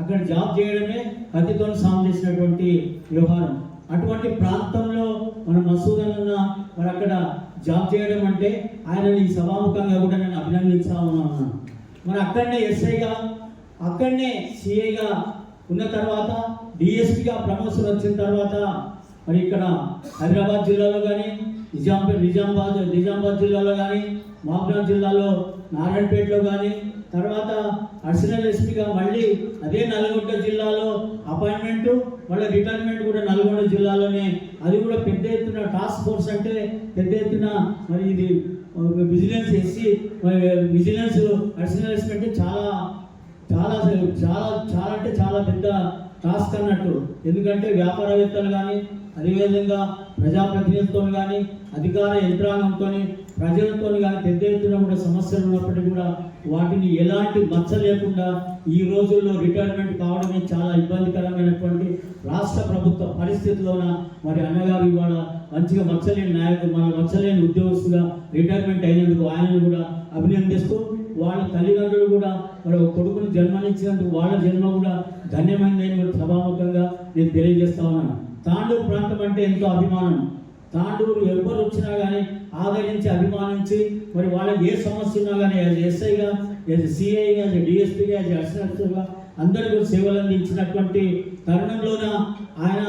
అక్కడ జాబ్ చేయడమే కత్తితో సాగు చేసినటువంటి వ్యవహారం. అటువంటి ప్రాంతంలో మన మసూదన్ అన్న మరి అక్కడ జాబ్ చేయడం అంటే ఆయనని సభాముఖంగా కూడా నేను అభినందించా ఉన్నాను. మరి అక్కడనే ఎస్ఐగా, అక్కడనే సిఐగా ఉన్న తర్వాత డిఎస్పీగా ప్రమోషన్ వచ్చిన తర్వాత మరి ఇక్కడ హైదరాబాద్ జిల్లాలో కానీ, నిజామాబాద్ జిల్లాలో కానీ, మహబూబాబాద్ జిల్లాలో నారాయణపేటలో కానీ, తర్వాత అడిషనల్ ఎస్పీగా మళ్ళీ అదే నల్గొండ జిల్లాలో అపాయింట్మెంటు, మళ్ళీ రిటైర్మెంట్ కూడా నల్గొండ జిల్లాలోనే. అది కూడా పెద్ద ఎత్తున టాస్క్ ఫోర్స్ అంటే పెద్ద ఎత్తున మరి ఇది vigilance SC vigilance additional SP అంటే చాలా చాలా చాలా చాలా అంటే చాలా పెద్ద టాస్క్ అన్నట్టు. ఎందుకంటే వ్యాపారవేత్తలు కానీ, అదేవిధంగా ప్రజాప్రతినిధులతో కానీ, అధికార యంత్రాంగంతో, ప్రజలతో కానీ పెద్ద ఎత్తున కూడా సమస్యలు ఉన్నప్పటికీ కూడా వాటిని ఎలాంటి మచ్చ లేకుండా ఈ రోజుల్లో రిటైర్మెంట్ కావడమే చాలా ఇబ్బందికరమైనటువంటి రాష్ట్ర ప్రభుత్వ పరిస్థితుల్లోన మరి అన్నగారు ఇవాళ మంచిగా మచ్చలేని నాయకుడు, మన మచ్చలేని ఉద్యోగస్తుగా రిటైర్మెంట్ అయినందుకు ఆయనను కూడా అభినందిస్తూ, వాళ్ళ తల్లిదండ్రులు కూడా మరి కొడుకుని జన్మనిచ్చినందుకు వాళ్ళ జన్మ కూడా ధన్యమైందని కూడా సభాముఖంగా నేను తెలియజేస్తా ఉన్నాను. తాండూరు ప్రాంతం అంటే ఎంతో అభిమానం. తాండూరు ఎవరు వచ్చినా కానీ ఆదరించి, అభిమానించి మరి వాళ్ళకి ఏ సమస్య ఉన్నా కానీ యాజ్ ఎస్ఐగా, యాజ్ సిఐగా, యాజ్ డిఎస్పీగా, యాజ్ అడిషనల్గా అందరికీ సేవలు అందించినటువంటి తరుణంలోన ఆయన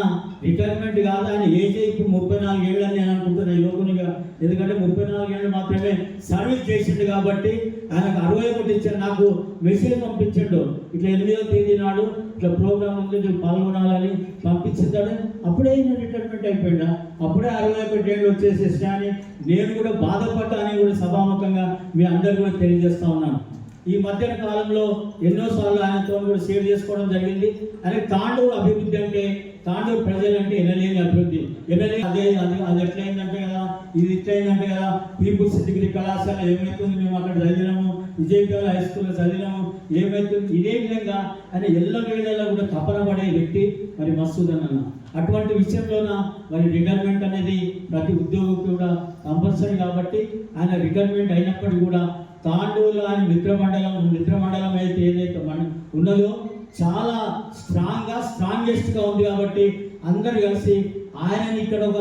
రిటైర్మెంట్ కాదు, ఆయన ఏజ్ ఇప్పుడు 34 ఏళ్ళు అని నేను అనుకుంటున్నాను యువకునిగా. ఎందుకంటే 34 ఏళ్ళు మాత్రమే సర్వీస్ చేసిండు కాబట్టి ఆయనకు 61 ఇచ్చాడు. నాకు మెసేజ్ పంపించాడు, ఇట్లా 8వ తేదీ నాడు ఇట్లా ప్రోగ్రామ్ ఉంది, నువ్వు పాల్గొనాలని పంపించాడు. అప్పుడే రిటైర్మెంట్ అయిపోయినా, అప్పుడే 61 ఏళ్ళు వచ్చేసేసినా అని నేను కూడా బాధపడ్డా అని కూడా సభాముఖంగా మీ అందరికీ కూడా తెలియజేస్తా ఉన్నాను. ఈ మధ్యన కాలంలో ఎన్నోసార్లు ఆయనతో కూడా షేర్ చేసుకోవడం జరిగింది. అదే తాండూరు అభివృద్ధి అంటే, తాండూరు ప్రజలంటే ఎనలేని అభివృద్ధి, ఎనలేని అది ఎట్లయిందంటే కదా, ఇది ఇట్లయిందంటే కదా, పీపుల్స్ డిగ్రీ కళాశాల ఏమవుతుంది, మేము అక్కడ చదివినాము, విజయవాడ హై స్కూల్లో చదివినాము, ఏమవుతుంది, ఇదే విధంగా ఆయన ఎల్లవేళలా కూడా తపన పడే వ్యక్తి మరి మసూదన్ అన్న. అటువంటి విషయంలోన మరి రిటైర్మెంట్ అనేది ప్రతి ఉద్యోగికి కూడా కంపల్సరీ కాబట్టి ఆయన రిటైర్మెంట్ అయినప్పటికీ కూడా తాండూరులో ఆయన మిత్రమండలం అయితే ఏదైతే ఉన్నదో చాలా స్ట్రాంగెస్ట్గా ఉంది కాబట్టి అందరు కలిసి ఆయనని ఇక్కడ ఒక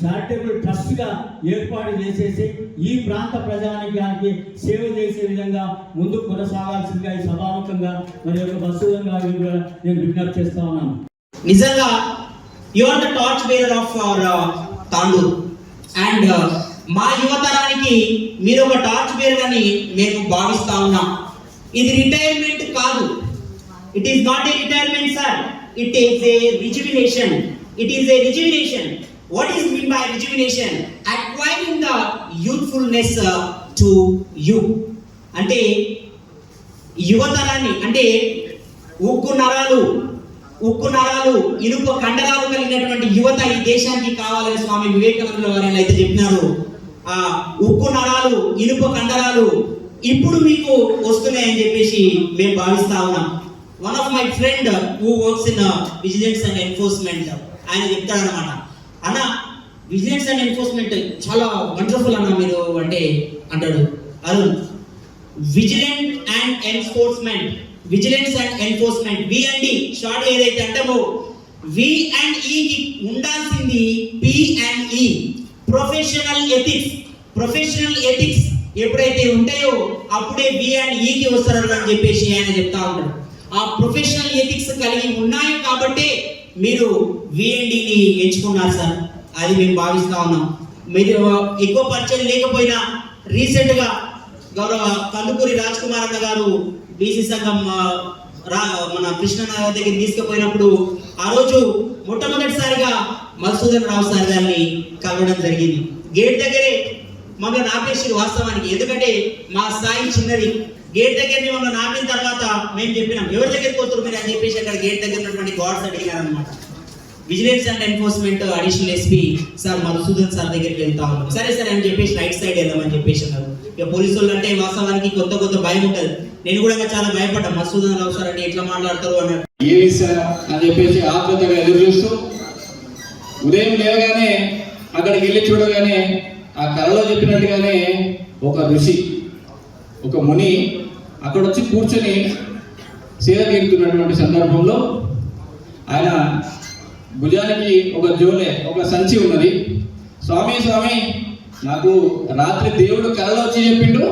చారిటబుల్ ట్రస్ట్గా ఏర్పాటు చేసేసి ఈ ప్రాంత ప్రజానికానికి సేవ చేసే విధంగా ముందుకు కొనసాగాల్సిందిగా ఈ సభాముఖంగా మరి ఒక మసూదన్ గారు నేను విజ్ఞప్తి చేస్తా ఉన్నాను. నిజంగా you are the torch bearer of our Tandur and మా యువతరానికి మీరు ఒక టార్చ్ బేరర్ అని మేము భావిస్తా ఉన్నాం. ఇది రిటైర్మెంట్ కాదు, it is not a retirement sir, it is a rejuvenation. It is a rejuvenation. What is meant by rejuvenation? Acquiring the youthfulness to you. అంటే యువతరాన్ని, అంటే ఉక్కు నరాలు ఇనుప కండరాలు కలిగినటువంటి యువత ఈ దేశానికి కావాలని స్వామి వివేకానంద వారు అయితే చెప్పినారు. ఆ ఉక్కు నరాలు, ఇనుప కండరాలు ఇప్పుడు మీకు వస్తున్నాయని చెప్పేసి మేము భావిస్తా ఉన్నాం. One of my friend who works in vigilance and enforcement, ఆయన చెప్తాడనమాట, అన్న విజిలెన్స్ అండ్ ఎన్ఫోర్స్మెంట్ చాలా వండర్ఫుల్ అన్న మీరు అంటే అంటాడు Arun. Vigilance and enforcement V and D short ఏదైతే అంటామో వి అండ్ ఈ కి ఉండాల్సింది P and E, professional ethics ఎప్పుడైతే ఉంటాయో అప్పుడే వి అండ్ ఈ కి వస్తారు అని చెప్పేసి ఆయన చెప్తా ఉంటాడు. ఆ ప్రొఫెషనల్ ఎథిక్స్ కలిగి ఉన్నాయి కాబట్టి మీరు విఎన్డిని ఎంచుకున్నారు సార్, అది మేము భావిస్తా ఉన్నాం. మీరు ఎక్కువ పరిచయం లేకపోయినా రీసెంట్ గా గౌరవ కందుకూరి రాజ్ కుమార్ అన్న గారు బీసీ సంఘం మన కృష్ణనగర్ దగ్గర తీసుకుపోయినప్పుడు ఆ రోజు మొట్టమొదటిసారిగా మధుసూదన్ రావు సార్ గారిని కలవడం జరిగింది. గేట్ దగ్గరే మమ్మల్ని ఆపేసి, వాస్తవానికి ఎందుకంటే మా స్థాయి చిన్నది, గేట్ దగ్గర మమ్మల్ని ఆపిన తర్వాత మేము చెప్పినాం ఎవరి దగ్గరికి పోతున్నారు మీరు అని చెప్పేసి అక్కడ గేట్ దగ్గర ఉన్నటువంటి గార్డ్స్ అడిగారు అనమాట. Vigilance and enforcement additional SP sir Madhusudan sir దగ్గరికి వెళ్తా ఉన్నాం. సరే సరే అని చెప్పేసి రైట్ సైడ్ వెళ్దామని చెప్పేసి అన్నారు. ఇక పోలీసు వాళ్ళు అంటే వాస్తవానికి కొత్త భయం ఉంటుంది. నేను కూడా చాలా భయపడ్డా, మధుసూదన్ రావు సార్ అంటే ఎట్లా మాట్లాడతారు అన్నారు. ఏమి ఇస్తారా అని చెప్పేసి ఆత్మతగా ఎదురు చూస్తూ ఉదయం లేవగానే అక్కడికి వెళ్ళి చూడగానే ఆ కళలో చెప్పినట్టుగానే ఒక ఋషి, ఒక ముని అక్కడ వచ్చి కూర్చొని సేద తీరుతున్నటువంటి సందర్భంలో ఆయన భుజానికి ఒక జోలే, ఒక సంచి ఉన్నది. స్వామి నాకు రాత్రి దేవుడు కళలో వచ్చి చెప్పిండు,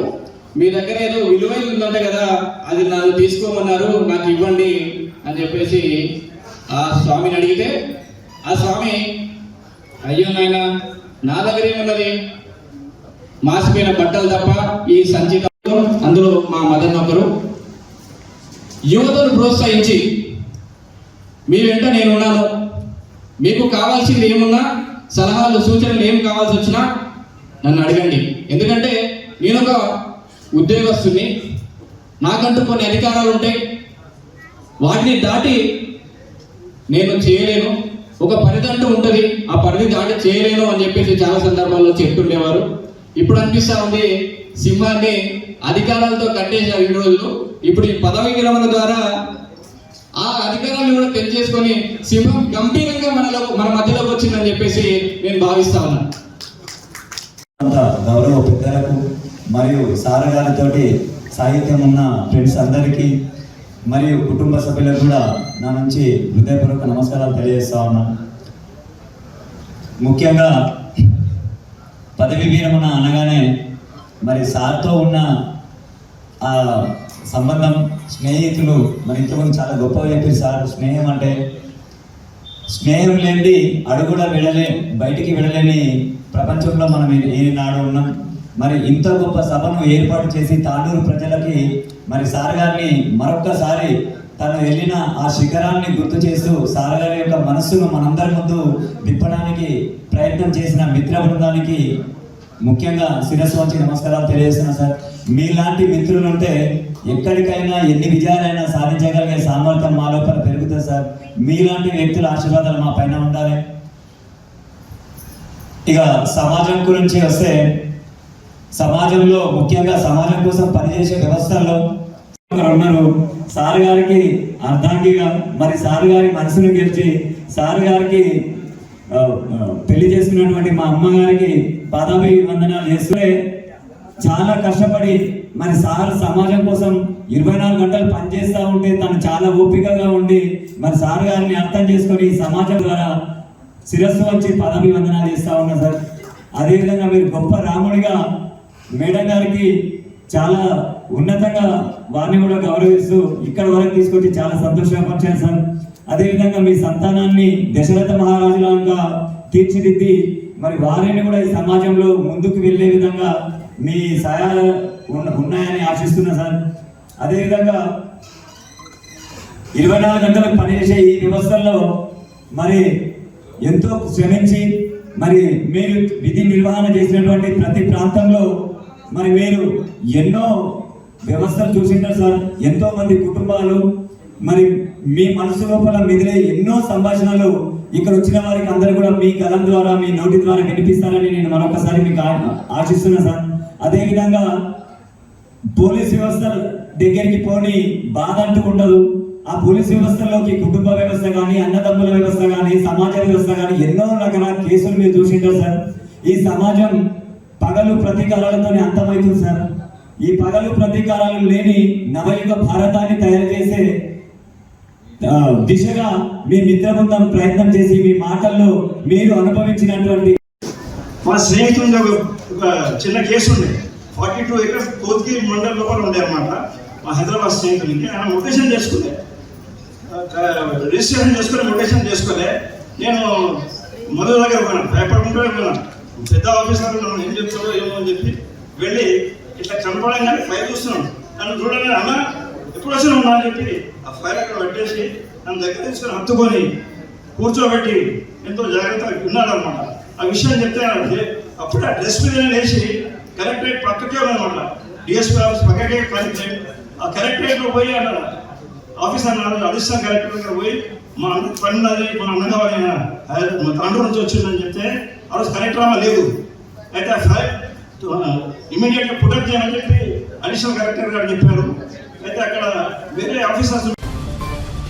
మీ దగ్గర ఏదో విలువైన ఉందంట కదా, అది నాకు తీసుకోమన్నారు, నాకు ఇవ్వండి అని చెప్పేసి ఆ స్వామిని అడిగితే ఆ స్వామి, అయ్యో నాయన నా దగ్గర ఏమున్నది, మాసిపోయిన బట్టలు తప్ప ఈ సంచి. అందులో మా మదన్ ఒకరు యువతను ప్రోత్సహించి మీ వెంట నేనున్నాను, మీకు కావాల్సింది ఏమున్నా సలహాలు సూచనలు ఏం కావాల్సి వచ్చినా నన్ను అడగండి, ఎందుకంటే నేను ఒక ఉద్యోగస్తుని, నాకంటూ కొన్ని అధికారాలు ఉంటాయి, వాటిని దాటి నేను చేయలేను, ఒక పరిధి అంటూ ఉంటుంది, ఆ పరిధి దాటి చేయలేను అని చెప్పేసి చాలా సందర్భాల్లో చెప్తుండేవారు. ఇప్పుడు అనిపిస్తా ఉంది సింహాన్ని అధికారాలతో కట్టేశారు ఈ రోజులు. ఇప్పుడు ఈ పదవి విరమణ ద్వారా ఆ అధికారాన్ని కూడా తెంచేసుకొని సింహం గంభీరంగా మన మధ్యలోకి వచ్చిందని చెప్పేసి నేను భావిస్తా ఉన్నాను. గౌరవ పెద్దలకు మరియు సార్ గారితోటి సాహిత్యం ఉన్న ఫ్రెండ్స్ అందరికీ మరియు కుటుంబ సభ్యులకు కూడా నా నుంచి హృదయపూర్వక నమస్కారాలు తెలియజేస్తా ఉన్నాను. ముఖ్యంగా పదవి విరమణ అనగానే మరి సార్తో ఉన్న ఆ సంబంధం, స్నేహితులు మరి ఇంతకుముందు చాలా గొప్పగా చెప్పారు సార్. స్నేహం లేని అడుగుడా బయటికి వెళ్ళలేని ప్రపంచంలో మనం ఈనాడు ఉన్నాం. మరి ఇంత గొప్ప సభను ఏర్పాటు చేసి తాండూరు ప్రజలకి మరి సార్ గారిని మరొక్కసారి తను వెళ్ళిన ఆ శిఖరాన్ని గుర్తు చేస్తూ సార్ గారి యొక్క మనస్సును మనందరి ముందు తిప్పడానికి ప్రయత్నం చేసిన మిత్ర బృందానికి ముఖ్యంగా శిరస్సు వంచి నమస్కారాలు తెలియజేస్తున్నా సార్. మీలాంటి మిత్రులు ఉంటే ఎక్కడికైనా ఎన్ని విజయాలైనా సాధించగలిగే సామర్థ్యం మా లోపల పెరుగుతుంది సార్. మీలాంటి వ్యక్తుల ఆశీర్వాదాలు మా పైన ఉండాలి. ఇక సమాజం గురించి వస్తే, సమాజంలో ముఖ్యంగా సమాజం కోసం పనిచేసే వ్యవస్థల్లో ఉన్నారు. సార్ గారికి అర్ధాంగిగా మరి సార్ గారి మనసును గెలిచి సార్ గారికి పెళ్లి చేసుకున్నటువంటి మా అమ్మగారికి పదవి వందనాలు చేస్తే, చాలా కష్టపడి మరి సార్ సమాజం కోసం 24 గంటలు పనిచేస్తూ ఉంటే తను చాలా ఓపికగా ఉండి మరి సార్ గారిని అర్థం చేసుకొని సమాజం ద్వారా శిరస్సు వచ్చి పదవి వందనాలు చేస్తూ ఉన్నా సార్. అదేవిధంగా మీరు గొప్ప రాముడిగా మేడం గారికి చాలా ఉన్నతంగా వారిని కూడా గౌరవిస్తూ ఇక్కడ వరకు తీసుకొచ్చి చాలా సంతోషపరిచారు సార్. అదేవిధంగా మీ సంతానాన్ని దశరథ మహారాజులాగా తీర్చిదిద్ది మరి వారిని కూడా ఈ సమాజంలో ముందుకు వెళ్ళే విధంగా మీ సహాయాలు ఉన్నాయని ఆశిస్తున్నా సార్. అదేవిధంగా 24 గంటలకు పనిచేసే ఈ వ్యవస్థల్లో మరి ఎంతో శ్రమించి మరి మీరు విధి నిర్వహణ చేసినటువంటి ప్రతి ప్రాంతంలో మరి మీరు ఎన్నో వ్యవస్థలు చూసింటారు సార్. ఎంతో మంది కుటుంబాలు మరి మీ మనసు లోపల మిగిలే ఎన్నో సంభాషణలు ఇక్కడ వచ్చిన వారికి అందరూ కూడా మీ కలం ద్వారా మీ నోటి ద్వారా వినిపిస్తారని నేను మరొకసారి మీకు ఆశిస్తున్నా సార్. అదేవిధంగా పోలీస్ వ్యవస్థ దగ్గరికి పోని బాధ అంటూ ఉండదు. ఆ పోలీస్ వ్యవస్థలోకి కుటుంబ వ్యవస్థ కానీ, అన్నదమ్ముల వ్యవస్థ కానీ, సమాజ వ్యవస్థ కానీ ఎన్నో రకాల కేసులు మీరు చూసింటారు సార్. ఈ సమాజం పగలు ప్రతీకారాలతోనే అంతమవుతుంది సార్. ఈ పగలు ప్రతీకారాలు లేని నవయుగ భారతాన్ని తయారు చేసే దిశగా మీ మిత్ర బృందం ప్రయత్నం చేసి మీ మాటల్లో మీరు అనుభవించినటువంటి మా స్నేహితుడు ఒక చిన్న కేసు ఉండే 42 acres కోతికి మండల లోపల ఉండే అన్నమాట. మా హైదరాబాద్ స్నేహితులకి ఆయన మొటేషన్ చేసుకునే రిజిస్ట్రేషన్ చేసుకుని మొటేషన్ చేసుకోలే. నేను మొదటి దగ్గర పోయినా, భయపడకుండా పోయినా, పెద్ద ఆఫీసర్ నన్ను ఏం చెప్తారో ఏమో అని చెప్పి వెళ్ళి ఇట్లా కనపడంగానే ఫైల్ చూస్తున్నాను. నన్ను చూడగానే అన్న ఎప్పుడు వచ్చినా ఉన్నా అని చెప్పి ఆ ఫైల్ అక్కడ పెట్టేసి నన్ను దగ్గర తీసుకొని హత్తుకొని కూర్చోబెట్టి ఎంతో జాగ్రత్తగా ఉన్నాడనమాట. ఆ విషయం చెప్తే అప్పుడు ఆ డ్రెస్ మీద లేచి కలెక్టరేట్ పక్కకే ఉన్నమాట, డిఎస్పీ ఆఫీస్ పక్కకే కలెక్టరేట్. ఆ కలెక్టరేట్లో పోయి అన్నాడు ఆఫీసర్ అన్నారు, అధిష్టాన కలెక్టర్ దగ్గర పోయి మా అన్న పని ఉన్నది, మా అన్నగారు మా తండ్రి నుంచి వచ్చిందని చెప్తే ఆ రోజు కలెక్టర్ అమ్మ లేదు. అయితే ఆ ఫ్లైట్ ఇమీడియట్గా పుటప్ చేయమని చెప్పి అడిషనల్ కలెక్టర్ గారు చెప్పారు. అయితే అక్కడ వేరే ఆఫీసర్స్